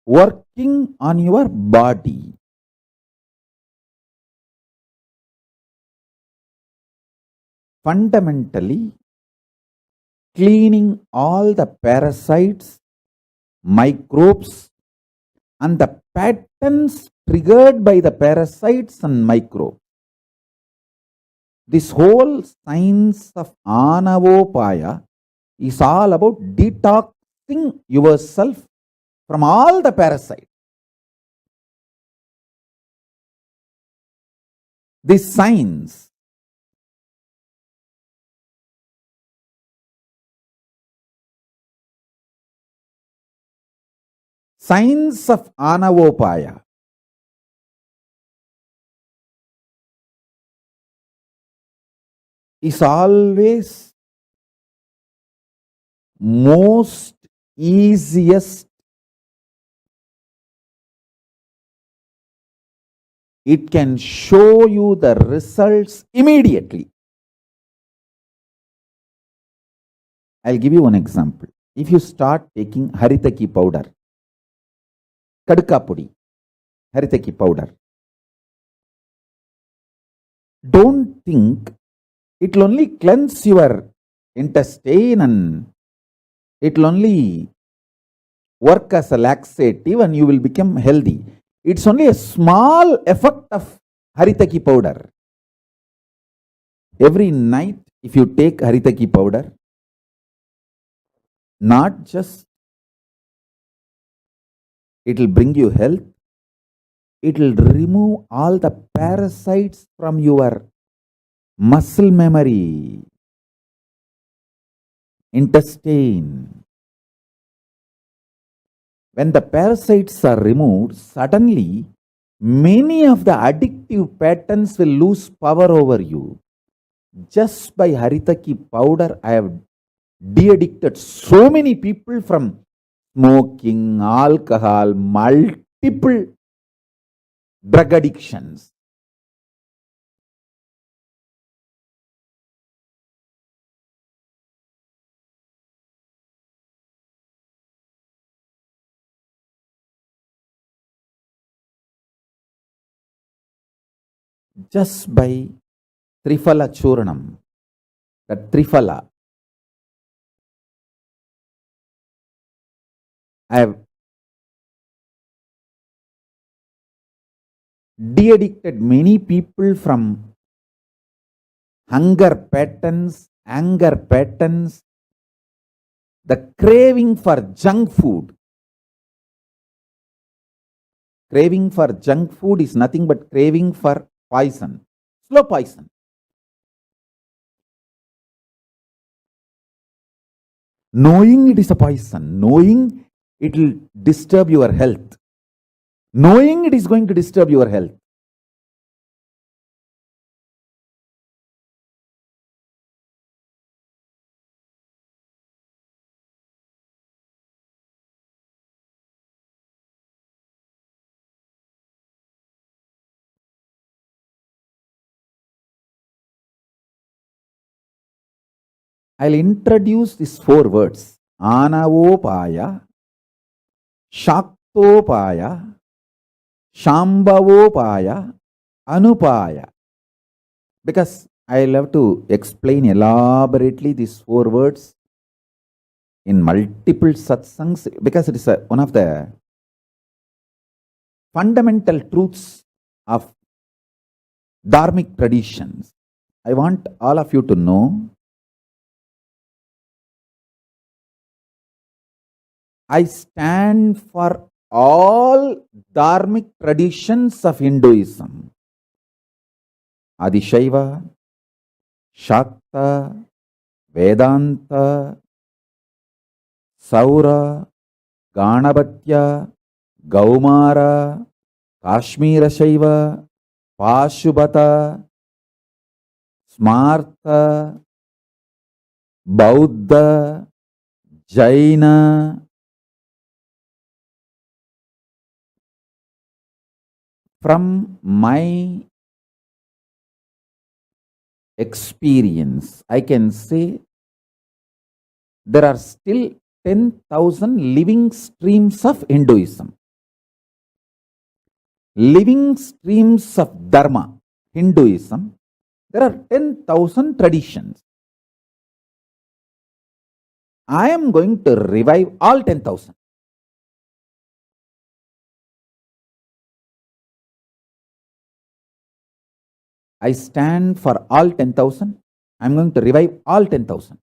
Working on your body. Fundamentally, cleaning all the parasites, microbes, and the patterns triggered by the parasites and microbes. This whole science of Anavopaya is all about detoxing yourself from all the parasites. This science of Anavopaya is always most easiest. It can show you the results immediately. I'll give you one example. If you start taking Haritaki powder, Kadka pudi, Haritaki powder, don't think it will only cleanse your intestine and it will only work as a laxative and you will become healthy. It's only a small effect of Haritaki powder. Every night, if you take Haritaki powder, not just it will bring you health, it will remove all the parasites from your muscle memory, intestine. When the parasites are removed, suddenly many of the addictive patterns will lose power over you. Just by Haritaki powder, I have de-addicted so many people from smoking, alcohol, multiple drug addictions. Just by Trifala Churnam, the Trifala, I have de-addicted many people from hunger patterns, anger patterns, the craving for junk food. Craving for junk food is nothing but craving for poison, slow poison. Knowing it is a poison, knowing it will disturb your health, knowing it is going to disturb your health. I'll introduce these 4 words. Anavopaya, Shaktopaya, Shambhavopaya, Anupaya. Because I'll have to explain elaborately these 4 words in multiple satsangs, because it is one of the fundamental truths of dharmic traditions. I want all of you to know, I stand for all dharmic traditions of Hinduism. Adishaiva, Shakta, Vedanta, Saura, Ganabhatya, Gaumara, Kashmira Shaiva, Pashubhata, Smarta, Bauddha, Jaina. From my experience, I can say there are still 10,000 living streams of Hinduism. Living streams of Dharma, Hinduism, there are 10,000 traditions. I am going to revive all 10,000. I stand for all 10,000. I am going to revive all 10,000.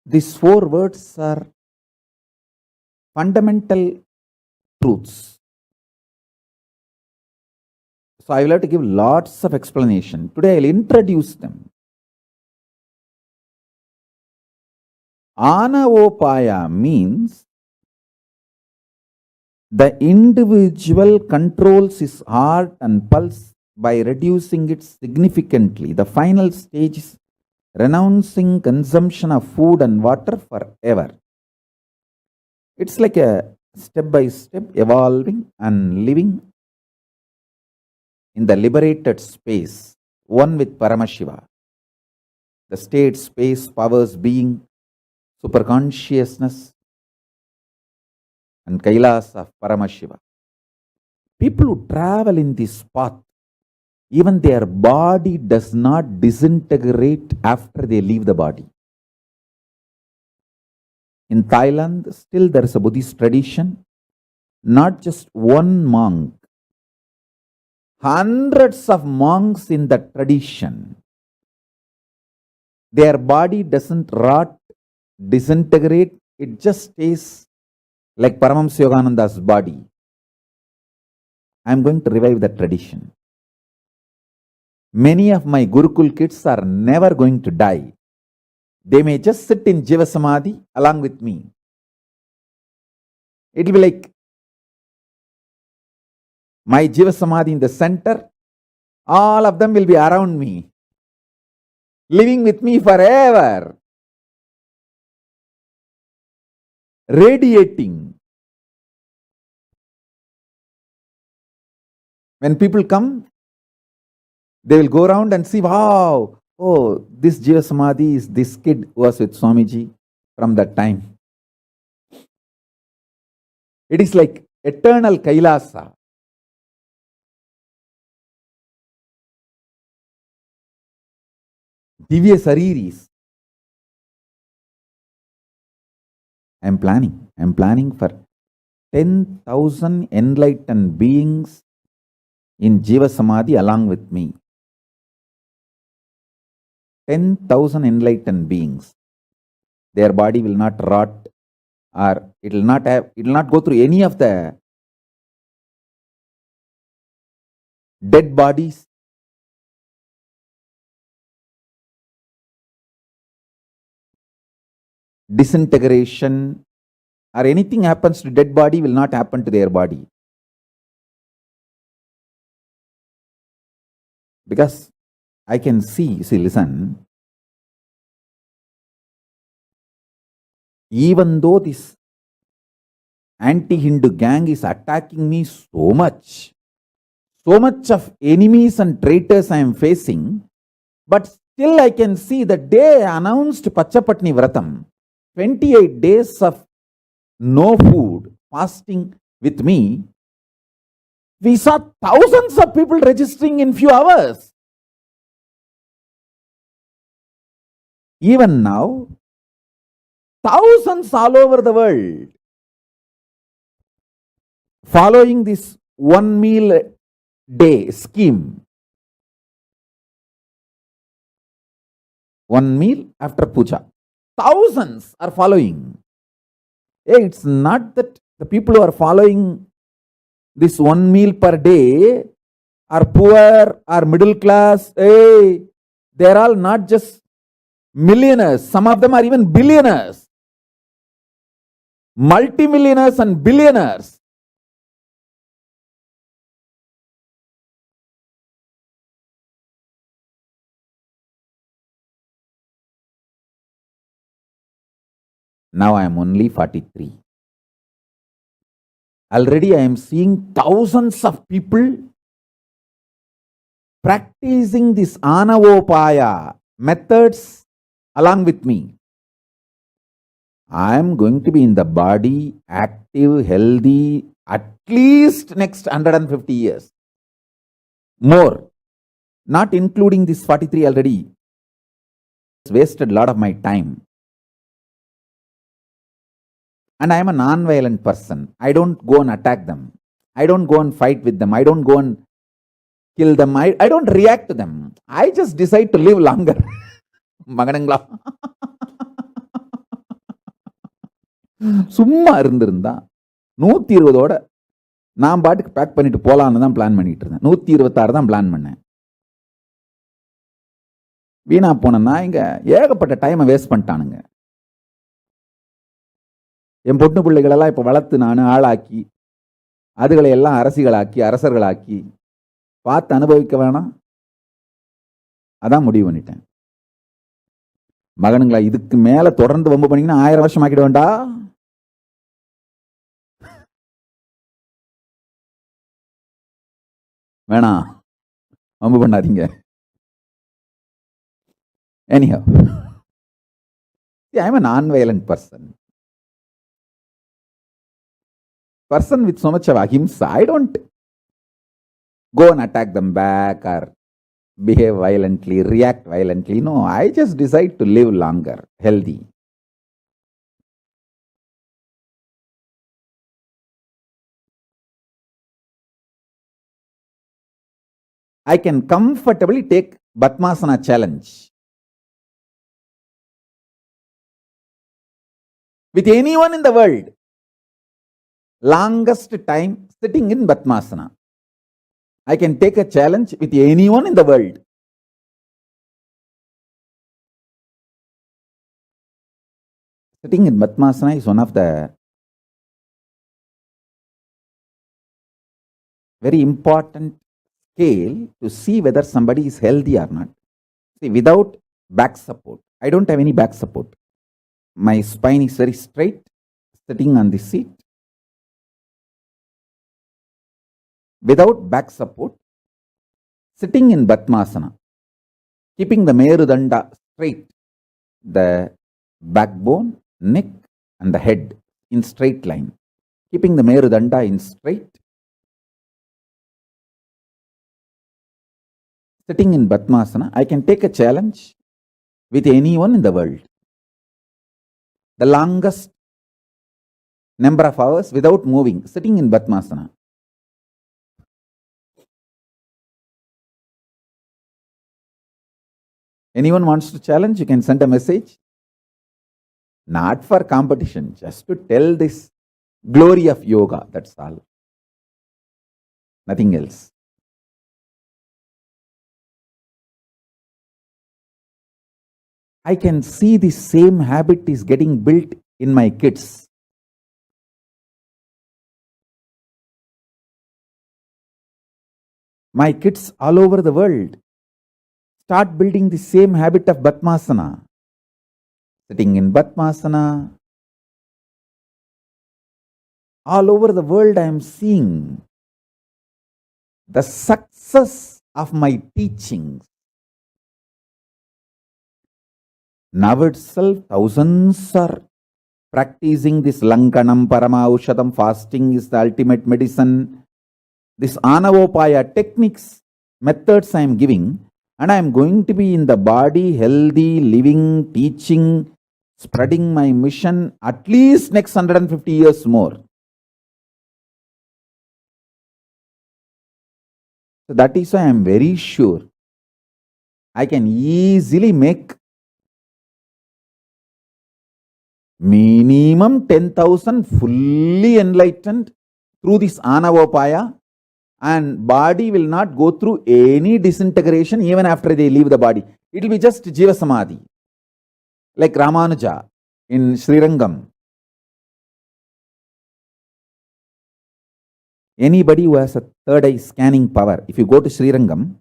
These 4 words are fundamental truths. So I will have to give lots of explanation. Today I will introduce them. Anavopaya means the individual controls his heart and pulse by reducing it significantly. The final stage is renouncing consumption of food and water forever. It's like a step-by-step evolving and living in the liberated space, one with Paramashiva. The state, space, powers, being, superconsciousness, and Kailas of Paramashiva. People who travel in this path, even their body does not disintegrate after they leave the body. In Thailand, still there is a Buddhist tradition, not just one monk, hundreds of monks in the tradition. Their body doesn't rot, disintegrate, it just stays like Paramahamsa Yogananda's body. I am going to revive that tradition. Many of my Gurukul kids are never going to die. They may just sit in Jiva Samadhi along with me. It will be like my Jiva Samadhi in the center, all of them will be around me, living with me forever, radiating. When people come, they will go around and see, wow, oh, this Jiva Samadhi is this kid who was with Swamiji from that time. It is like eternal Kailasa. Divya Sariris. I am planning for 10,000 enlightened beings in Jiva Samadhi along with me. 10,000 enlightened beings. Their body will not rot, or it will not go through any of the dead bodies. Disintegration or anything happens to dead body will not happen to their body. Because I can see, listen, even though this anti-Hindu gang is attacking me so much of enemies and traitors I am facing, but still I can see the day announced Pachapatni Vratam, 28 days of no food, fasting with me, we saw thousands of people registering in few hours. Even now, thousands all over the world following this 1 meal day scheme. 1 meal after puja. Thousands are following. Hey, it's not that the people who are following this 1 meal per day are poor or middle class. Hey, they're all not just millionaires. Some of them are even billionaires. Multimillionaires and billionaires. Now I am only 43. Already I am seeing thousands of people practicing this Anavopaya methods along with me. I am going to be in the body, active, healthy, at least next 150 years. More. Not including this 43 already. It's wasted a lot of my time. And I am a non-violent person. I don't go and attack them. I don't go and fight with them. I don't go and kill them. I don't react to them. I just decide to live longer. மகனுங்களா சும்மா இருந்திருந்தா 120ஓட நான் பாட்டுக்கு back பண்ணிட்டு போலான்னு தான் plan பண்ணிட்டு இருந்தேன். 126 தான் பிளான் பண்ணேன். வீணா போனா இங்க ஏகப்பட்ட டைமை வேஸ்ட் பண்ணிட்டானுங்க. என் பொண்ணு பிள்ளைகளெல்லாம் இப்போ வளர்த்து நான் ஆளாக்கி அதுகளை எல்லாம் அரசிகளாக்கி அரசர்களாக்கி பார்த்து அனுபவிக்க வேணாம். அதான் முடிவு பண்ணிட்டேன். மகனுங்களா, இதுக்கு மேல தொடர்ந்து வம்பு பண்ணீங்கன்னா 1000 வருஷம் ஆக்கிட வேண்டா. வேணாம், வம்பு பண்ணாதீங்க. Anyhow, I am a non-violent person. Person with so much of ahimsa. I don't go and attack them back or behave violently, react violently. No, I just decide to live longer, healthy. I can comfortably take Padmasana challenge with anyone in the world. Longest time sitting in Padmasana. I can take a challenge with anyone in the world. Sitting in Padmasana is one of the very important scale to see whether somebody is healthy or not. See, without back support, I don't have any back support. My spine is very straight, sitting on the seat. Without back support, sitting in Padmasana, keeping the Merudanda straight, the backbone, neck and the head in straight line, keeping the Merudanda in straight, sitting in Padmasana. I can take a challenge with anyone in the world. The longest number of hours without moving, sitting in Padmasana. Anyone wants to challenge, you can send a message. Not for competition, just to tell this glory of yoga, that's all. Nothing else. I can see the same habit is getting built in my kids. My kids all over the world start building the same habit of Padmasana. Sitting in Padmasana. All over the world I am seeing the success of my teachings. Now itself, thousands are practicing this Lankanam, Paramaushadam, fasting is the ultimate medicine. This Anavopaya techniques, methods I am giving, and I am going to be in the body, healthy, living, teaching, spreading my mission at least next 150 years more. So that is why I am very sure I can easily make minimum 10,000 fully enlightened through this Anavopaya, and body will not go through any disintegration even after they leave the body. It will be just Jiva Samadhi. Like Ramanuja in Srirangam. Anybody who has a third eye scanning power, if you go to Srirangam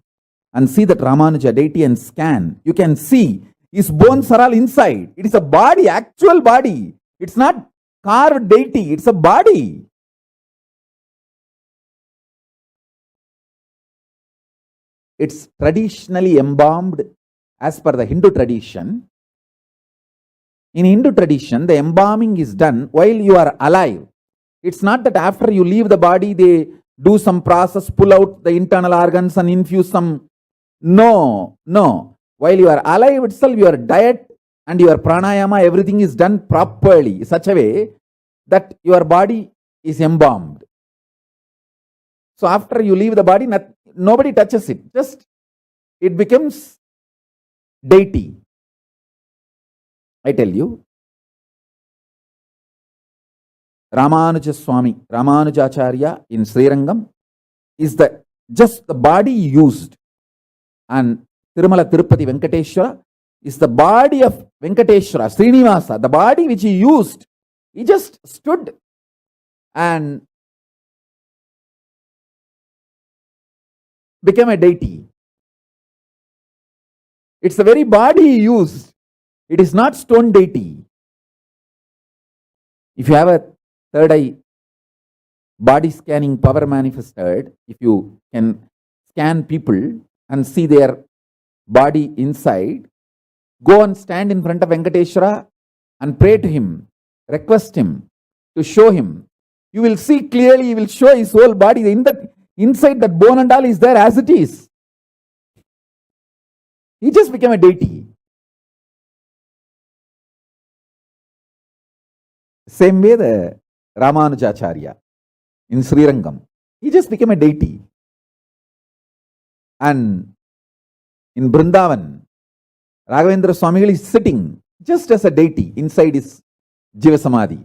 and see that Ramanuja deity and scan, you can see his bones are all inside. It is a body, actual body. It's not carved deity, it's a body. It's traditionally embalmed as per the Hindu tradition. In Hindu tradition, the embalming is done while you are alive. It's not that after you leave the body, they do some process, pull out the internal organs and infuse some. No. While you are alive itself, your diet and your pranayama, everything is done properly, such a way that your body is embalmed. So after you leave the body, nobody touches it. Just it becomes deity. I tell you, Ramanuja Swami, Ramanujacharya in Srirangam is just the body used, and Tirumala Tirupati Venkateshwara is the body of Venkateshwara, Srinivasa, the body which he used. He just stood and became a deity. It's the very body he used. It is not stone deity. If you have a third eye body scanning power manifested, if you can scan people and see their body inside, go and stand in front of Venkateshwara and pray to him, request him to show him. You will see clearly, he will show his whole body. Inside that bone and all is there as it is. He just became a deity. Same way the Ramanujacharya in Srirangam, he just became a deity. And in Vrindavan, Raghavendra Swamigal is sitting just as a deity inside his Jiva Samadhi.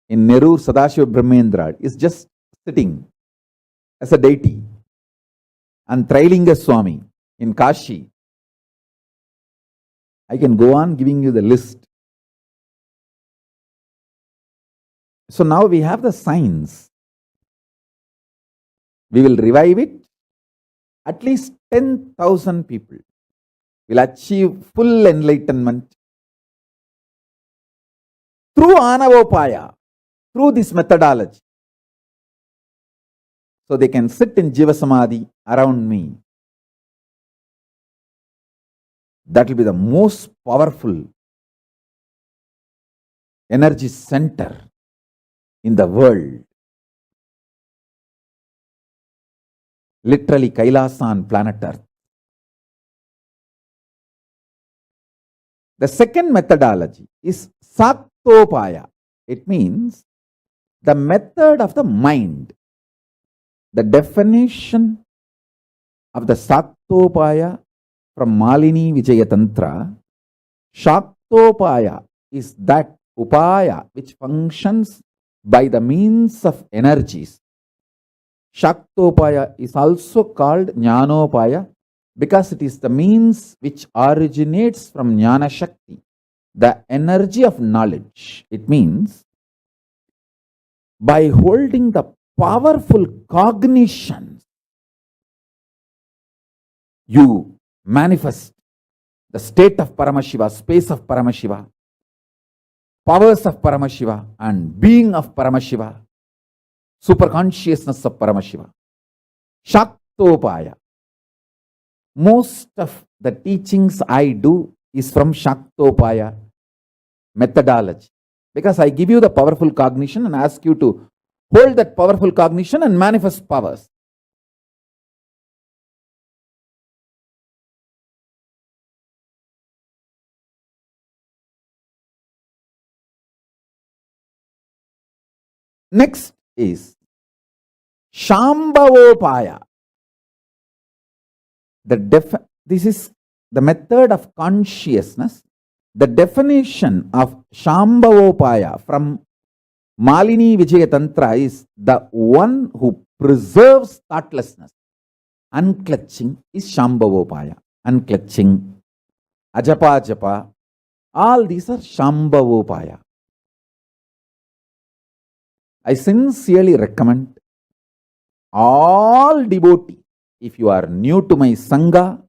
In Nerur, Sadashiva Brahmendra is just sitting as a deity. And Trailinga Swami in Kashi. I can go on giving you the list. So now we have the signs. We will revive it. At least 10,000 people will achieve full enlightenment through Anavopaya, through this methodology. So they can sit in Jiva Samadhi around me. That will be the most powerful energy center in the world. Literally Kailasa on planet Earth. The second methodology is Saktopaya. It means the method of the mind. The definition of the Saktopaya from Malini Vijaya Tantra, Shaktopaya is that upaya which functions by the means of energies. Shaktopaya is also called Jnanopaya because it is the means which originates from Jnana Shakti, the energy of knowledge. It means by holding the powerful cognitions, you manifest the state of Paramashiva, space of Paramashiva, powers of Paramashiva, and being of Paramashiva, superconsciousness of Paramashiva. Shaktopaya. Most of the teachings I do is from Shaktopaya methodology, because I give you the powerful cognition and ask you to hold that powerful cognition and manifest powers. Next is Shambhavopaya. This is the method of consciousness. The definition of Shambhavopaya from Malini Vijaya Tantra is the one who preserves thoughtlessness. Unclutching is Shambhavopaya. Unclutching, Ajapa Japa, all these are Shambhavopaya. I sincerely recommend all devotees, if you are new to my Sangha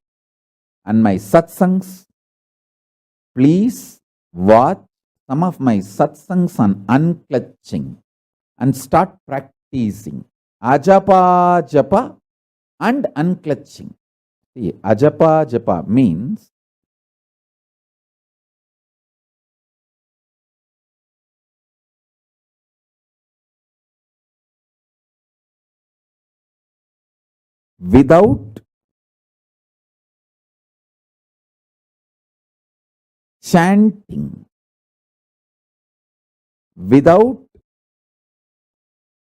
and my Satsangs, please watch some of my Satsangs on unclutching and start practicing Ajapa Japa and unclutching. See, Ajapa Japa means without chanting, without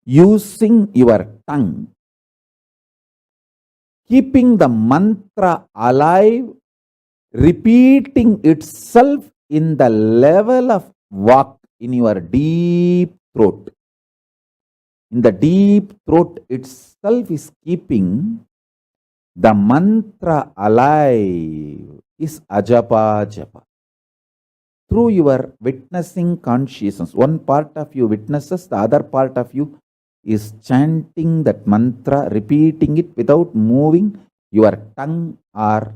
using your tongue, keeping the mantra alive, repeating itself in the level of walk in your deep throat. In the deep throat itself is keeping the mantra alive, is Ajapa Japa. Through your witnessing consciousness, one part of you witnesses, the other part of you is chanting that mantra, repeating it without moving your tongue or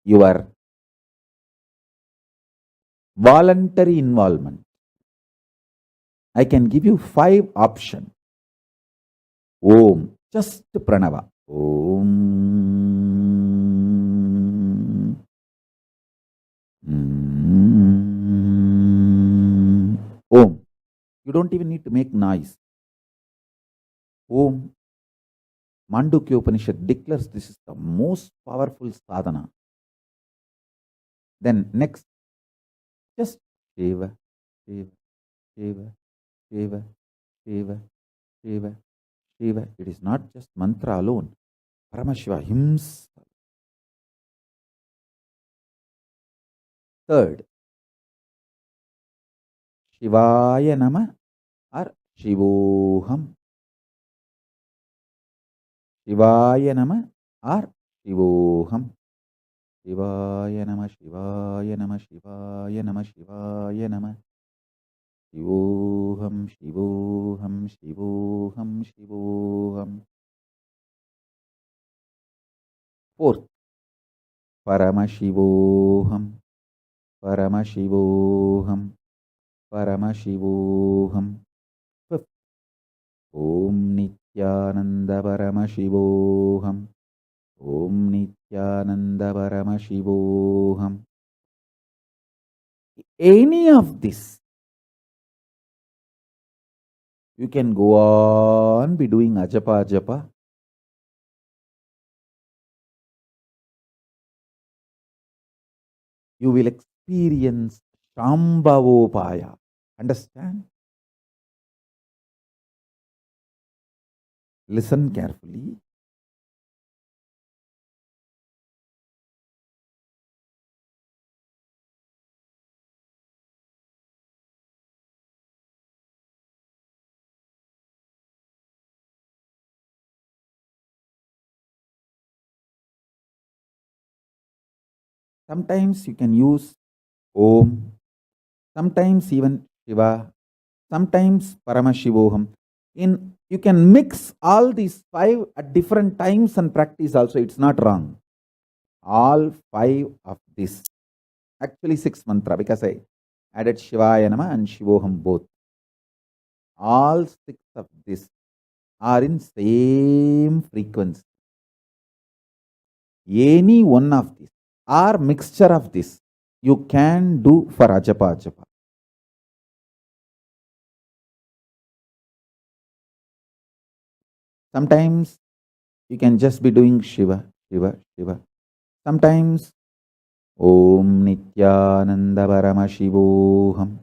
your voluntary involvement. I can give you 5 options. Om, just pranava. Om. Om. You don't even need to make noise. Om. Mandukya Upanishad declares this is the most powerful sadhana. Then next, just Shiva, Shiva, Shiva, Shiva, Shiva, Shiva, Shiva. It is not just mantra alone. Paramashiva himself. Third, Shivaya Nama or Shivoham. Shivaya Nama or Shivoham. Shivaya Nama, Shivaya Nama, Shivaya Nama, Shivaya Nama. Shivoham, Shivoham, Shivoham, Shivoham. Fourth, Paramashivoham, Paramashivoham, Paramashivoham. Fifth, Om Nithyananda Paramashivoham, Om Nithyananda Nithyananda Paramashivoham. Any of this, you can go on be doing ajapa ajapa. You will experience Shambhavopaya. Understand? Listen carefully. Sometimes you can use Om, sometimes even Shiva, sometimes Paramashivoham. You can mix all these 5 at different times and practice also. It's not wrong. All 5 of this. Actually 6 mantra because I added Shivaya Nama and Shivoham both. All 6 of this are in same frequency. Any one of these or mixture of this you can do for ajapa ajapa. Sometimes you can just be doing Shiva, Shiva, Shiva. Sometimes Om Nithyananda Paramashivoham.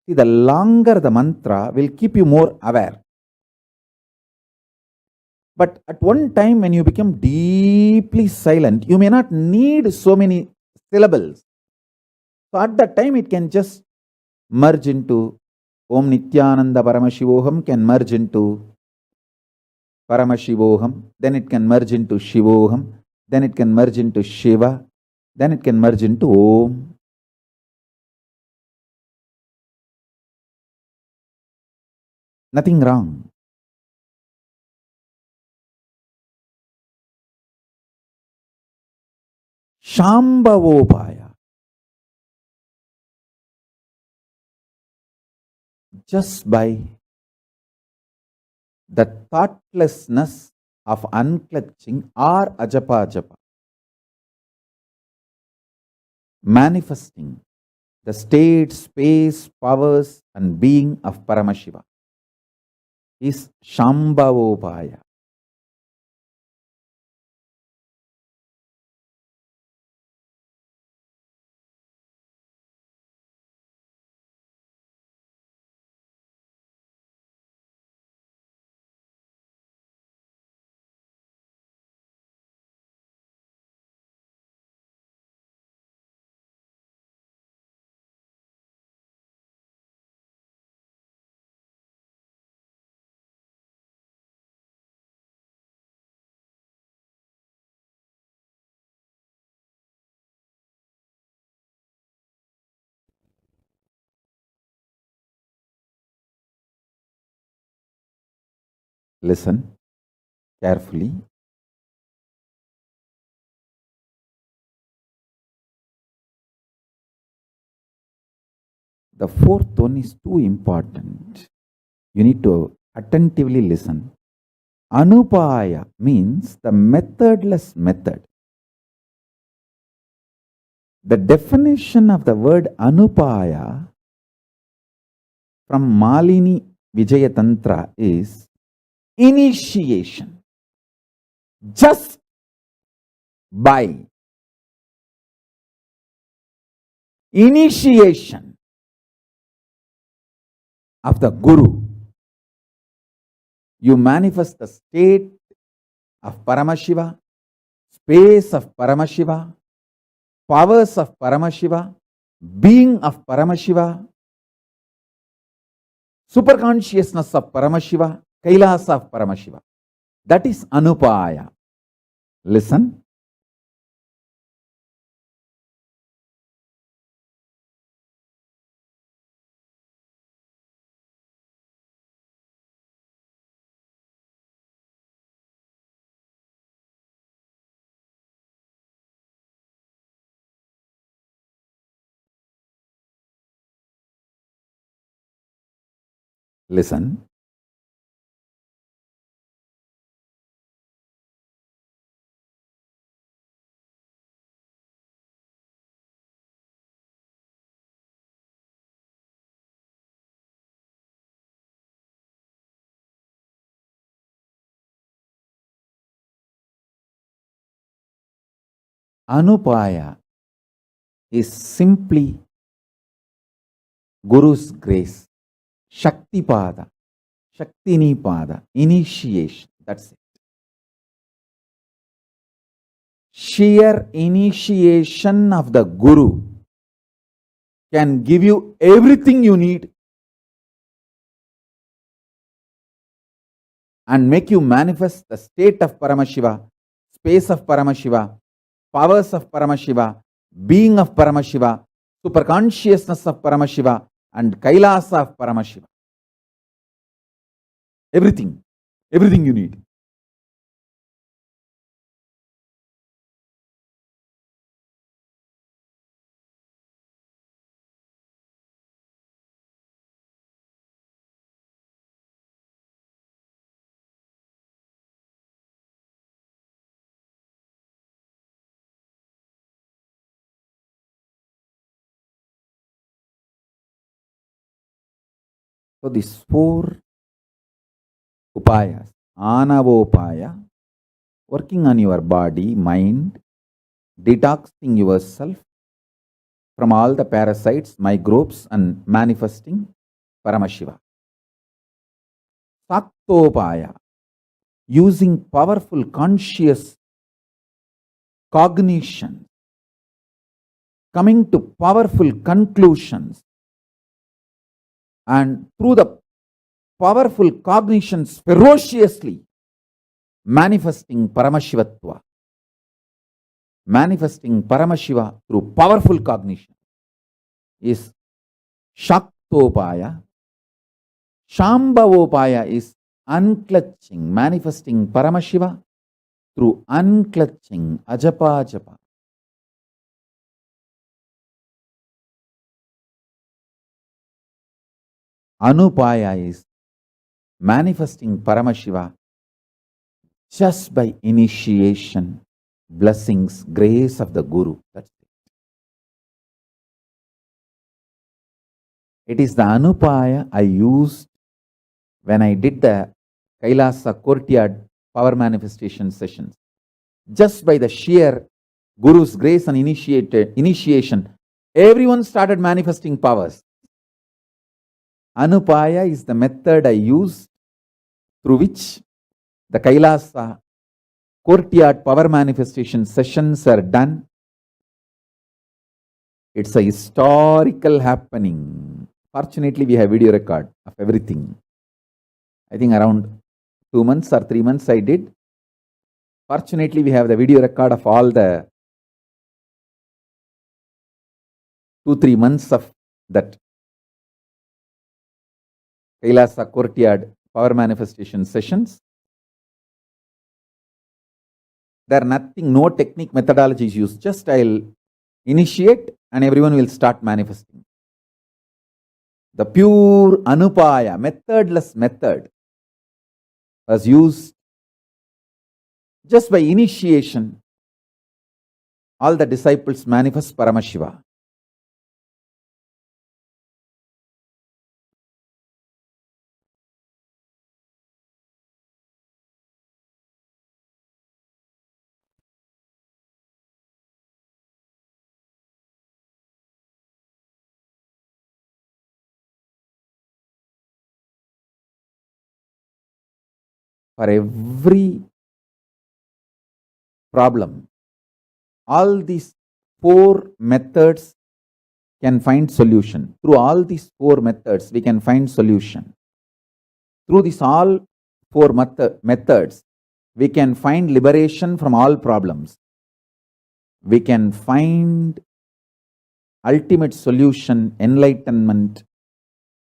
See, the longer the mantra will keep you more aware. But at one time when you become deeply silent, you may not need so many syllables. So at that time it can just merge into Om Nithyananda Paramashivoham can merge into Paramashivoham, then it can merge into Shivoham, then it can merge into Shiva, then it can merge into Om. Nothing wrong. Shambhavopaya. Just by the thoughtlessness of unclutching or ajapa ajapa, manifesting the state, space, powers and being of Paramashiva is Shambhavopaya. Listen carefully. The fourth one is too important. You need to attentively listen. Anupaya means the methodless method. The definition of the word Anupaya from Malini Vijaya Tantra is initiation. Just by initiation of the Guru, you manifest the state of Paramashiva, space of Paramashiva, powers of Paramashiva, being of Paramashiva, superconsciousness of Paramashiva, Kailasa of Paramashiva. That is Anupaya. Listen. Listen. Anupaya is simply Guru's grace. Shaktipada, Shaktinipada, initiation. That's it. Sheer initiation of the Guru can give you everything you need and make you manifest the state of Paramashiva, space of Paramashiva, powers of Paramashiva, being of Paramashiva, superconsciousness of Paramashiva, and Kailasa of Paramashiva. Everything you need. So these 4 upayas, Anavopaya, working on your body, mind, detoxing yourself from all the parasites, microbes, and manifesting Paramashiva. Saktopaya, using powerful conscious cognition, coming to powerful conclusions, and through the powerful cognitions ferociously manifesting Paramashivatva. Manifesting Paramashiva through powerful cognition is Shaktopaya. Shambhavopaya is unclutching, manifesting Paramashiva through unclutching, ajapa japa. Anupaya is manifesting Paramashiva just by initiation, blessings, grace of the Guru. That's it. It is the Anupaya I used when I did the Kailasa courtyard power manifestation sessions. Just by the sheer Guru's grace and initiation, everyone started manifesting powers. Anupaya is the method I used through which the Kailasa courtyard power manifestation sessions are done. It's a historical happening. Fortunately, we have video record of everything. I think around 2 months or 3 months I did. Fortunately, we have the video record of all the 2-3 months of that Kailasa courtyard power manifestation sessions. There are nothing, no technique, methodology is used. Just I'll initiate and everyone will start manifesting. The pure Anupaya, methodless method was used just by initiation. All the disciples manifest Paramashiva. For every problem, all these 4 methods can find solution. Through all these 4 methods, we can find solution. Through these all 4 methods, we can find liberation from all problems. We can find ultimate solution, enlightenment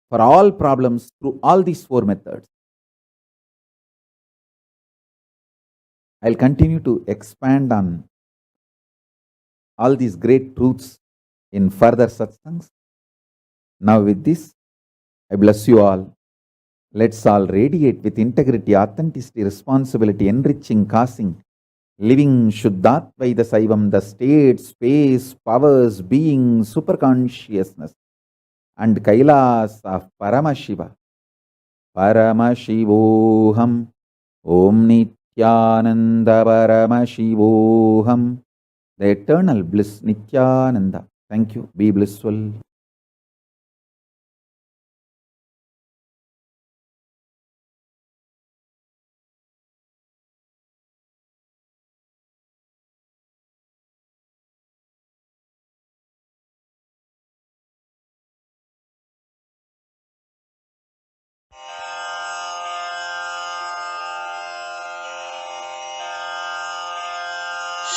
for all problems through all these 4 methods. I'll continue to expand on all these great truths in further satsangs. Now with this, I bless you all. Let's all radiate with integrity, authenticity, responsibility, enriching, causing, living Shuddhatvaida Saivam, the state, space, powers, being, superconsciousness, and Kailas of Paramashiva. Paramashivoham Om Nithyananda Paramashivoham the eternal bliss, Nithyananda. Thank you. Be blissful.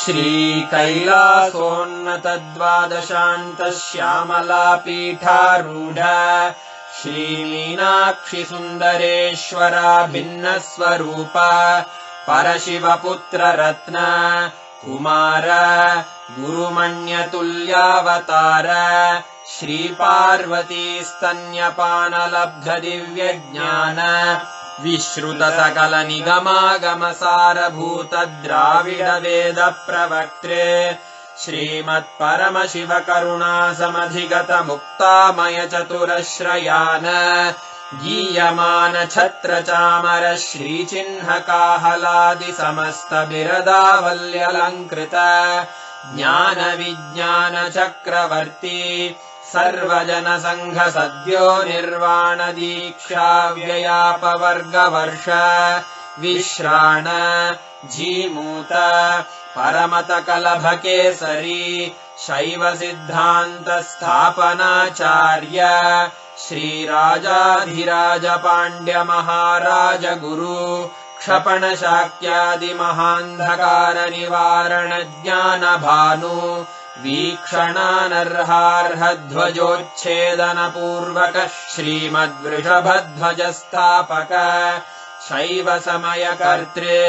श्रीकैलासोन्नतद्वादशान्तश्यामलापीठारूढ श्रीमीनाक्षिसुन्दरेश्वरा भिन्नस्वरूप परशिवपुत्ररत्न Kumar गुरुमण्यतुल्यावतार श्रीपार्वतीस्तन्यपानलब्धदिव्यज्ञान विश्रुतसकलनिगमागमसारभूतद्राविडवेदप्रवक्त्रे श्रीमत्परमशिवकरुणासमधिगतमुक्तामयचतुरश्रयान् गीयमानछत्रचामर श्रीचिह्नकाहलादिसमस्तबिरदावल्यलङ्कृत ज्ञानविज्ञानचक्रवर्ती सर्वजनसङ्घसद्यो निर्वाणदीक्षाव्ययापवर्गवर्ष विश्राण Jimuta परमतकलभकेसरी शैवसिद्धान्तस्थापनाचार्य श्रीराजाधिराजपाण्ड्यमहाराजगुरु क्षपणशाक्यादिमहान्धकारनिवारणज्ञानभानु वीक्षणानर्हार्हध्वजोच्छेदनपूर्वक श्रीमद्वृषभध्वजस्थापक शैवसमयकर्त्रे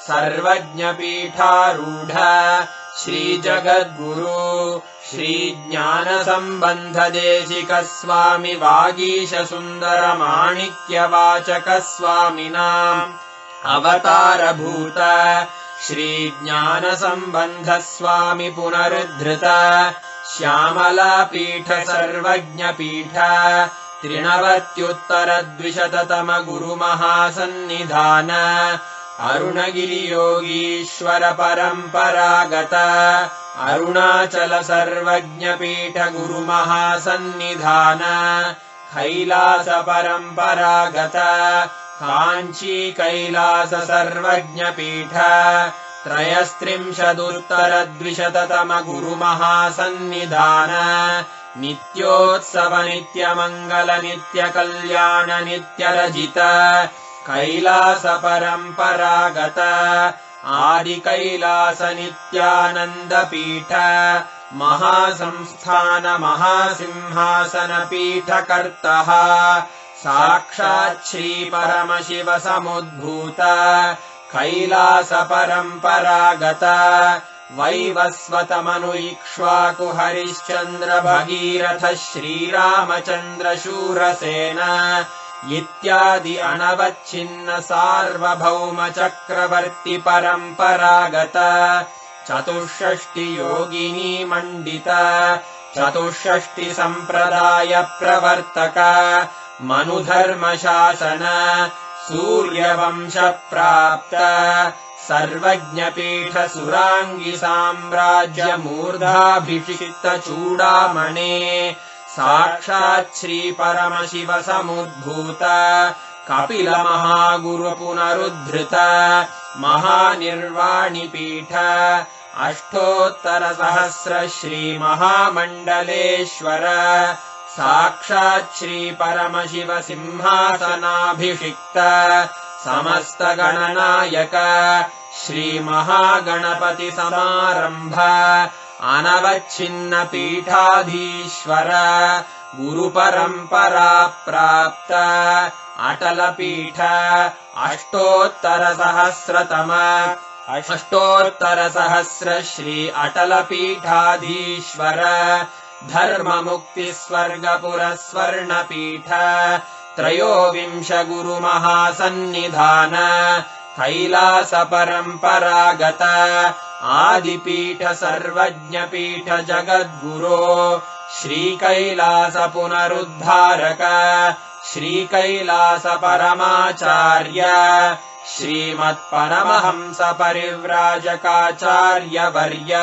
सर्वज्ञपीठारूढ श्रीजगद्गुरु श्रीज्ञानसम्बन्धदेशिकस्वामि वागीशसुन्दरमाणिक्यवाचकस्वामिनाम् अवतारभूत श्रीज्ञानसम्बन्धस्वामि पुनरुद्धृत श्यामलापीठ सर्वज्ञपीठ 93 गुरुमहासन्निधान अरुणगिरियोगीश्वर परम्परागत अरुणाचल सर्वज्ञपीठ गुरुमहासन्निधान कैलास परम्परागत काञ्ची कैलास सर्वज्ञपीठ 33 गुरुमहासन्निधान नित्योत्सव नित्यमङ्गल नित्यकल्याण नित्यरजित कैलास परम्परागत आदिकैलास नित्यानन्दपीठ महासंस्थान महासिंहासनपीठकर्तः साक्षात् श्रीपरमशिव समुद्भूत कैलास परम्परागत वैवस्वतमनु इक्ष्वाकु हरिश्चन्द्र भगीरथ श्रीरामचन्द्र शूरसेन इत्यादि अनवच्छिन्न सार्वभौम चक्रवर्ति परम्परागत 64 योगिनी मण्डित 64 सम्प्रदाय प्रवर्तक मनुधर्मशासन सूर्यवंश प्राप्त सर्वज्ञपीठ सुराङ्गी साम्राज्य मूर्धाभिषिक्त चूडामणे साक्षात् श्री परमशिव समुद्भूत कपिल महागुरु पुनरुद्धृत महानिर्वाणिपीठ अष्टोत्तरसहस्र श्री महामण्डलेश्वर साक्षात् श्री परमशिव सिंहासनाभिषिक्त समस्त गणनायक श्री महागणपति समारंभ अनवच्छिन्न पीठाधीश्वर गुरु परंपरा प्राप्त अटल पीठ अष्टोत्तर सहस्र श्री अटल पीठाधीश्वर धर्म मुक्ति स्वर्गपुर स्वर्ण पीठ 23 गुरु महासन्निधान कैलास परम्परागत आदिपीठ सर्वज्ञपीठ जगद्गुरो श्री कैलास पुनरुद्धारक श्री कैलास परमाचार्य श्रीमत्परमहंस परिव्राजकाचार्यवर्य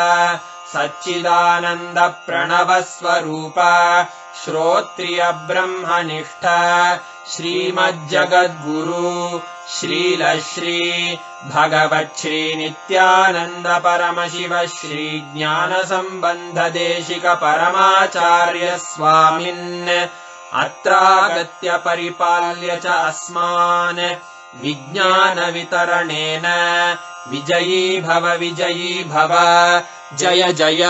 सच्चिदानन्द प्रणव स्वरूप श्रोत्रिय ब्रह्मनिष्ठ श्रीमज्जगद्गुरु श्रील श्री भगवच्छ्री नित्यानन्द परमशिव श्री ज्ञान संबंध देशिक परमाचार्य स्वामिन् अत्रागत्य परिपाल्य च अस्मान् विज्ञान वितरणेन विजयी भव जय जय।